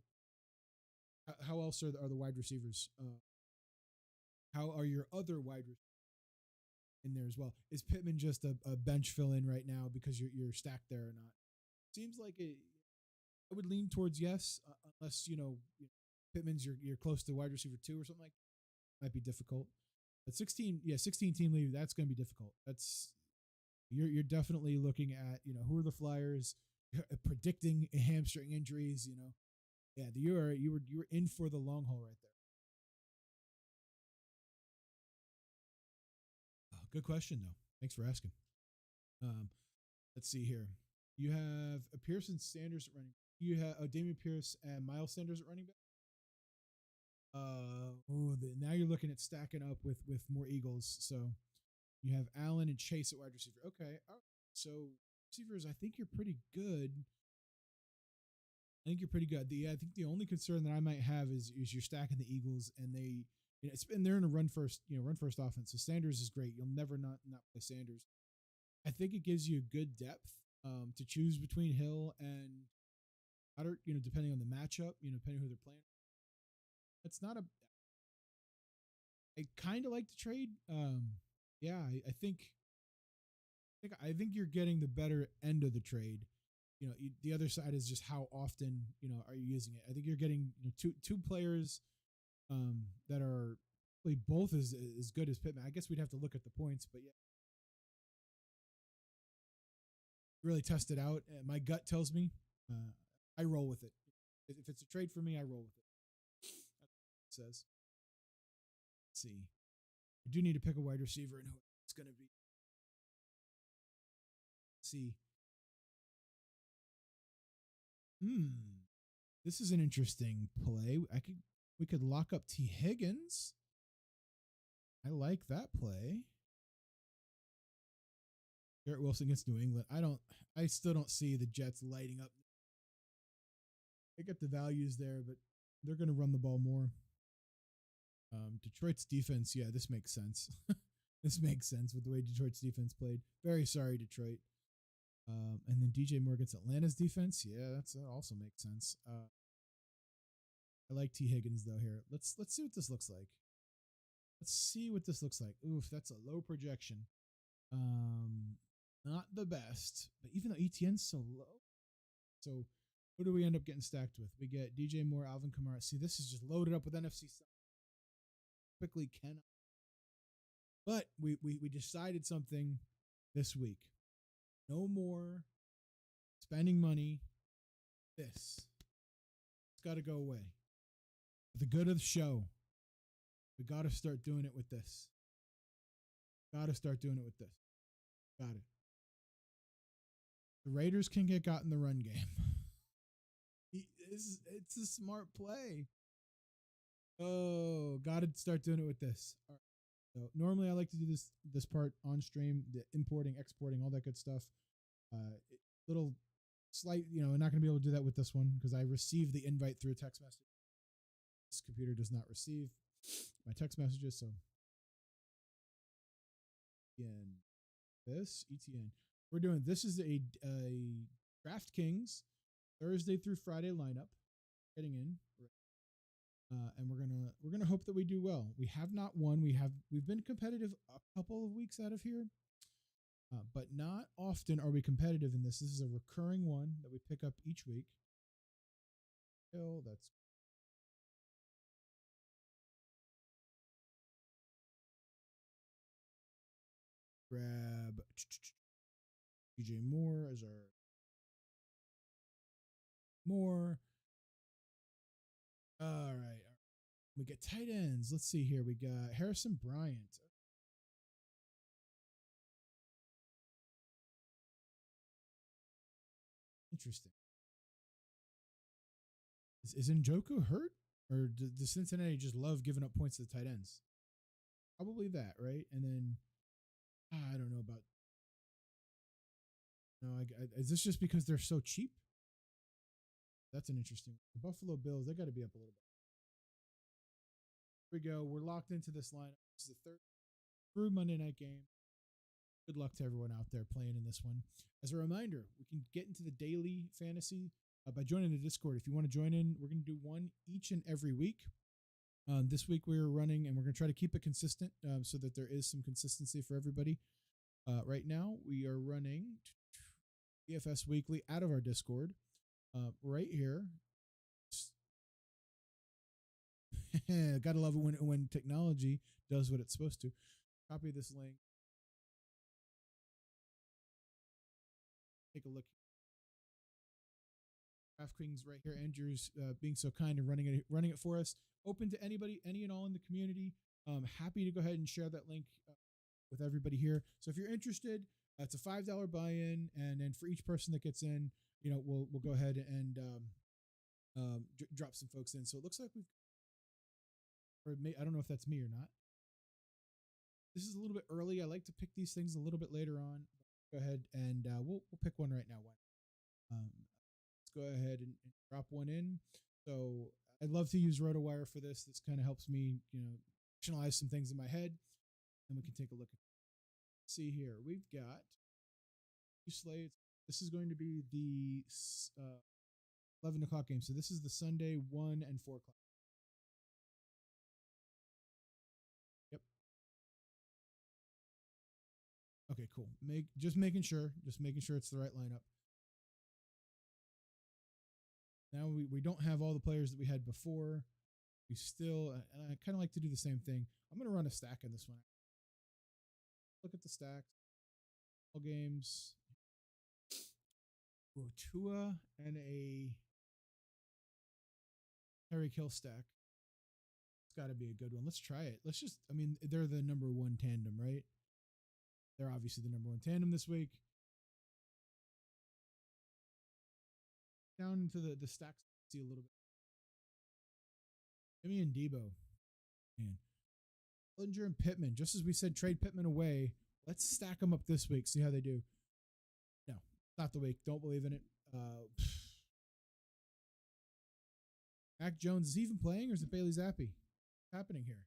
else are the wide receivers? How are your other wide receivers in there as well? Is Pittman just a bench fill in right now because you're stacked there or not? Seems like I would lean towards yes, unless Pittman's you're close to wide receiver 2 or something like that. Might be difficult. But 16 team league, that's going to be difficult. That's you're definitely looking at who are the Flyers, predicting hamstring injuries. Yeah, you were in for the long haul right there. Oh, good question though. Thanks for asking. Let's see here. You have Pierce and Sanders at running. You have Damian Pierce and Miles Sanders at running back. Now you're looking at stacking up with more Eagles. So you have Allen and Chase at wide receiver. Okay, all right. So receivers, I think you're pretty good. I think the only concern that I might have is you're stacking the Eagles, and they're in a run first offense. So Sanders is great. You'll never not play Sanders. I think it gives you a good depth to choose between Hill and Goddard, depending on the matchup, depending who they're playing. It's not I kind of like the trade. Yeah, I think you're getting the better end of the trade. The other side is just how often, are you using it? I think you're getting two players that are really both as good as Pittman. I guess we'd have to look at the points, but yeah. Really test it out. My gut tells me I roll with it. If it's a trade for me, I roll with it. That's what it says. Let's see. I do need to pick a wide receiver and who it's going to be. Let's see. This is an interesting play. We could lock up T. Higgins. I like that play. Garrett Wilson against New England. I still don't see the Jets lighting up. They get the values there, but they're going to run the ball more. Detroit's defense, yeah, this makes sense. This makes sense with the way Detroit's defense played. Very sorry, Detroit. And then DJ Moore gets Atlanta's defense. Yeah, that also makes sense. I like T. Higgins though here. Let's see what this looks like. Let's see what this looks like. Oof, that's a low projection. Not the best, but even though ETN's so low, so who do we end up getting stacked with? We get DJ Moore, Alvin Kamara. See, this is just loaded up with NFC. Quickly cannot. But we decided something this week. No more spending money. It's got to go away. For the good of the show, we got to start doing it with this. Got to start doing it with this. Got it. The Raiders can get got in the run game. It's a smart play. Oh, got to start doing it with this. All right. So normally I like to do this part on stream, the importing, exporting, all that good stuff. Little slight, not going to be able to do that with this one because I received the invite through a text message. This computer does not receive my text messages, so ETN. We're doing this is a DraftKings Thursday through Friday lineup. Getting in. And we're gonna hope that we do well. We have not won. We've been competitive a couple of weeks out of here, but not often are we competitive in this. This is a recurring one that we pick up each week. That's grab DJ Moore as our Moore. All right. We get tight ends. Let's see here. We got Harrison Bryant. Interesting. Is Njoku hurt? Or does Cincinnati just love giving up points to the tight ends? Probably that, right? And then, I don't know about... No, is this just because they're so cheap? That's an interesting one. The Buffalo Bills, they got to be up a little bit. Here we go. We're locked into this lineup. This is the third through Monday night game. Good luck to everyone out there playing in this one. As a reminder, we can get into the daily fantasy by joining the Discord. If you want to join in, we're going to do one each and every week. This week we're running, and we're going to try to keep it consistent so that there is some consistency for everybody. Right now, we are running EFS Weekly out of our Discord right here. Gotta love it when technology does what it's supposed to. Copy this link. Take a look. DraftKings right here. Andrew's being so kind and running it for us. Open to anybody, any and all in the community. Happy to go ahead and share that link with everybody here. So if you're interested, it's a $5 buy-in, and then for each person that gets in, we'll go ahead and drop some folks in. So it looks like I don't know if that's me or not. This is a little bit early. I like to pick these things a little bit later on. Go ahead and we'll pick one right now. Let's go ahead and drop one in. So I'd love to use RotoWire for this. This kind of helps me, rationalize some things in my head, and we can take a look at it. See here, we've got two slates. This is going to be the 11 o'clock game. So this is the Sunday 1 and 4 o'clock. Yep. Okay, cool. Just making sure it's the right lineup. Now we don't have all the players that we had before. We still, and I kind of like to do the same thing. I'm going to run a stack in this one. Look at the stacks. All games. Ooh, Tua and a Tyreek Hill stack. It's got to be a good one. Let's try it. They're the number one tandem, right? They're obviously the number one tandem this week. Down into the stacks, see a little bit. Jimmy and Debo. Man. Bellinger and Pittman. Just as we said, trade Pittman away. Let's stack them up this week. See how they do. No, not the week. Don't believe in it. Mac Jones, is he even playing, or is it Bailey Zappi? What's happening here?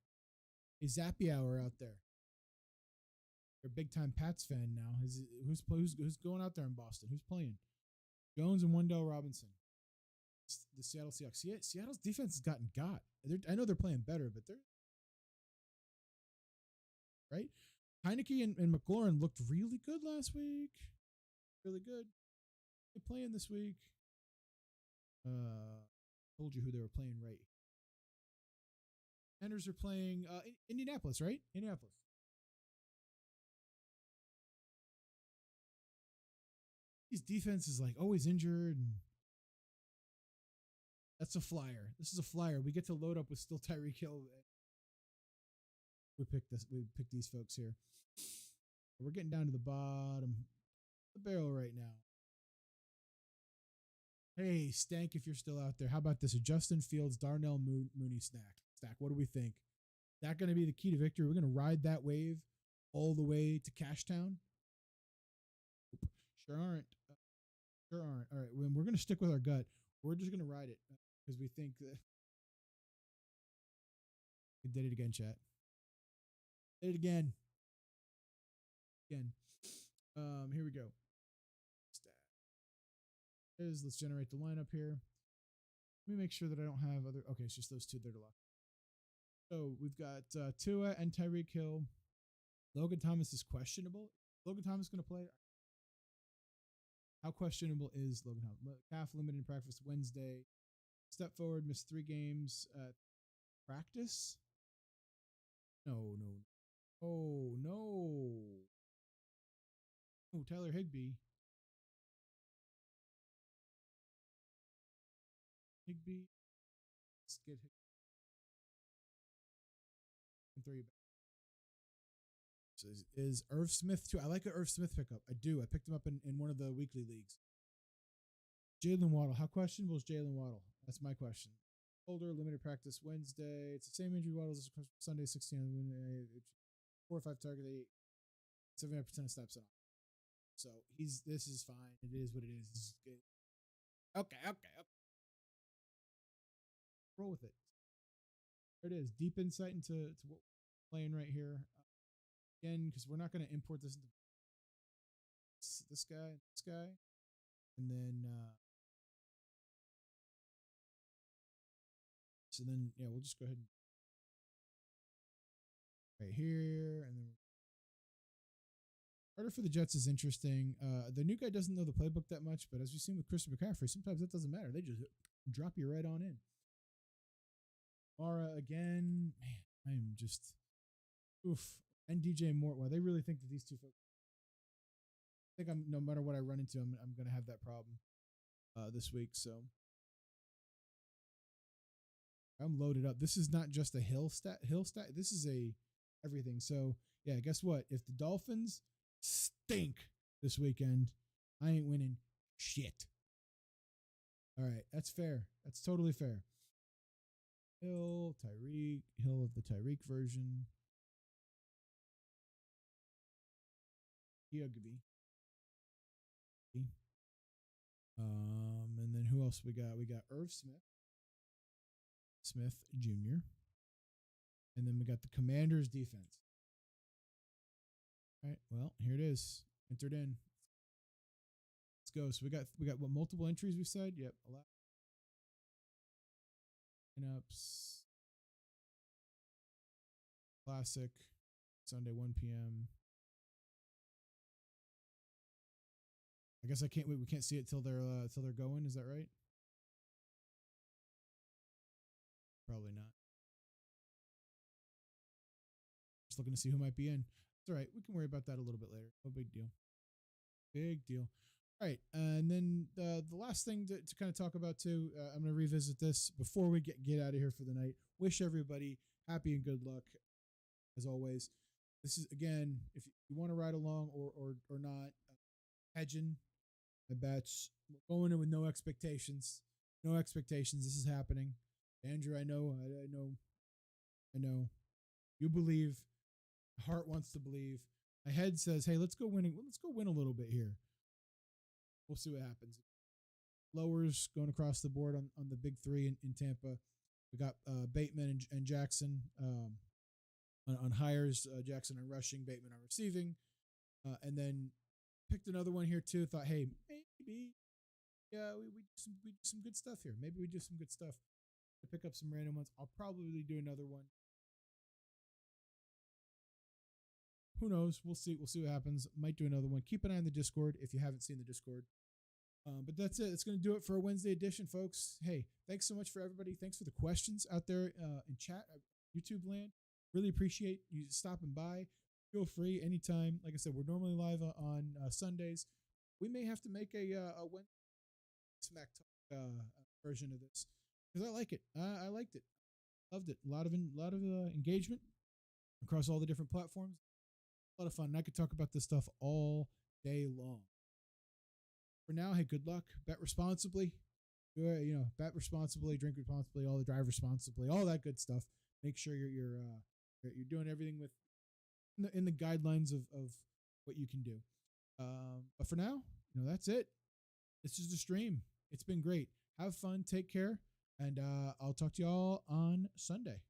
A Zappi hour out there. You're a big time Pats fan now. Who's going out there in Boston? Who's playing? Jones and Wendell Robinson. The Seattle Seahawks. Seattle's defense has gotten got. I know they're playing better, but they're right. Heineke and McLaurin looked really good last week. Really good. They're playing this week. Told you who they were playing right. Commanders are playing Indianapolis, right? Indianapolis. These defense is like always injured. And that's a flyer. This is a flyer. We get to load up with still Tyreek Hill. We picked these folks here. We're getting down to the bottom of the barrel right now. Hey, Stank, if you're still out there, how about this? A Justin Fields, Darnell Mooney stack. What do we think? Is that going to be the key to victory? We're going to ride that wave all the way to Cashtown? Sure aren't. All right, we're going to stick with our gut. We're just going to ride it because we think that. We did it again, chat. Did it again. Here we go. Let's generate the lineup here. Let me make sure that I don't have other. Okay, it's just those two that are left. So we've got Tua and Tyreek Hill. Logan Thomas is questionable. Logan Thomas going to play? How questionable is Logan Thomas? Calf limited in practice Wednesday. Step forward, missed 3 games at practice. No. Oh, no. Oh, Tyler Higbee. Let's get Higbee. And throw you back. So is Irv Smith too? I like an Irv Smith pickup. I do. I picked him up in one of the weekly leagues. Jalen Waddle. How questionable is Jalen Waddle? That's my question. Older, limited practice Wednesday. It's the same injury Waddle as Sunday, 16 4 or 5 target, 75% of snaps on. So this is fine. It is what it is. Okay. Roll with it. There it is. Deep insight into what we're playing right here. Again, because we're not going to import this into this guy, and then so then yeah, we'll just go ahead and right here, and then order for the Jets is interesting. The new guy doesn't know the playbook that much, but as we've seen with Christian McCaffrey, sometimes that doesn't matter. They just drop you right on in. Mara again, man, I am just oof. And DJ Moore. Well, they really think that these two folks. I think no matter what I run into, I'm going to have that problem this week. So I'm loaded up. This is not just a Hill stat. This is a everything. So yeah, guess what? If the Dolphins stink this weekend, I ain't winning shit. All right, that's fair. That's totally fair. Hill of the Tyreek version. Hugby. And then who else we got? We got Irv Smith Jr. And then we got the Commanders defense. All right, well, here it is. Entered in. Let's go. So we got what multiple entries we said? Yep, a lot. Lineups. Classic. Sunday 1 p.m. I guess we can't see it till they're going. Is that right? Probably not. Just looking to see who might be in. It's all right. We can worry about that a little bit later. No big deal. All right. And then the last thing to kind of talk about too, I'm going to revisit this before we get out of here for the night. Wish everybody happy and good luck as always. This is, again, if you want to ride along or not, hedging my bets. We're going in with no expectations. No expectations. This is happening. Andrew, I know. You believe. Heart wants to believe. My head says, hey, let's go win a little bit here. We'll see what happens. Lowers going across the board on the big 3 in Tampa. We got Bateman and Jackson on hires. Jackson on rushing, Bateman on receiving. And then picked another one here too. Thought, hey, maybe yeah, we do some good stuff here. Maybe we do some good stuff. To pick up some random ones. I'll probably do another one. Who knows? We'll see. We'll see what happens. Might do another one. Keep an eye on the Discord if you haven't seen the Discord. But that's it. It's going to do it for a Wednesday edition, folks. Hey, thanks so much for everybody. Thanks for the questions out there in chat, YouTube land. Really appreciate you stopping by. Feel free anytime. Like I said, we're normally live on Sundays. We may have to make a Wednesday Smack Talk version of this because I like it. I liked it. Loved it. A lot of engagement across all the different platforms. A lot of fun. And I could talk about this stuff all day long. For now, hey, good luck. Bet responsibly. Bet responsibly, drink responsibly, all the drive responsibly, all that good stuff. Make sure you're doing everything with in the guidelines of what you can do. But for now, that's it. This is the stream. It's been great. Have fun. Take care. And I'll talk to y'all on Sunday.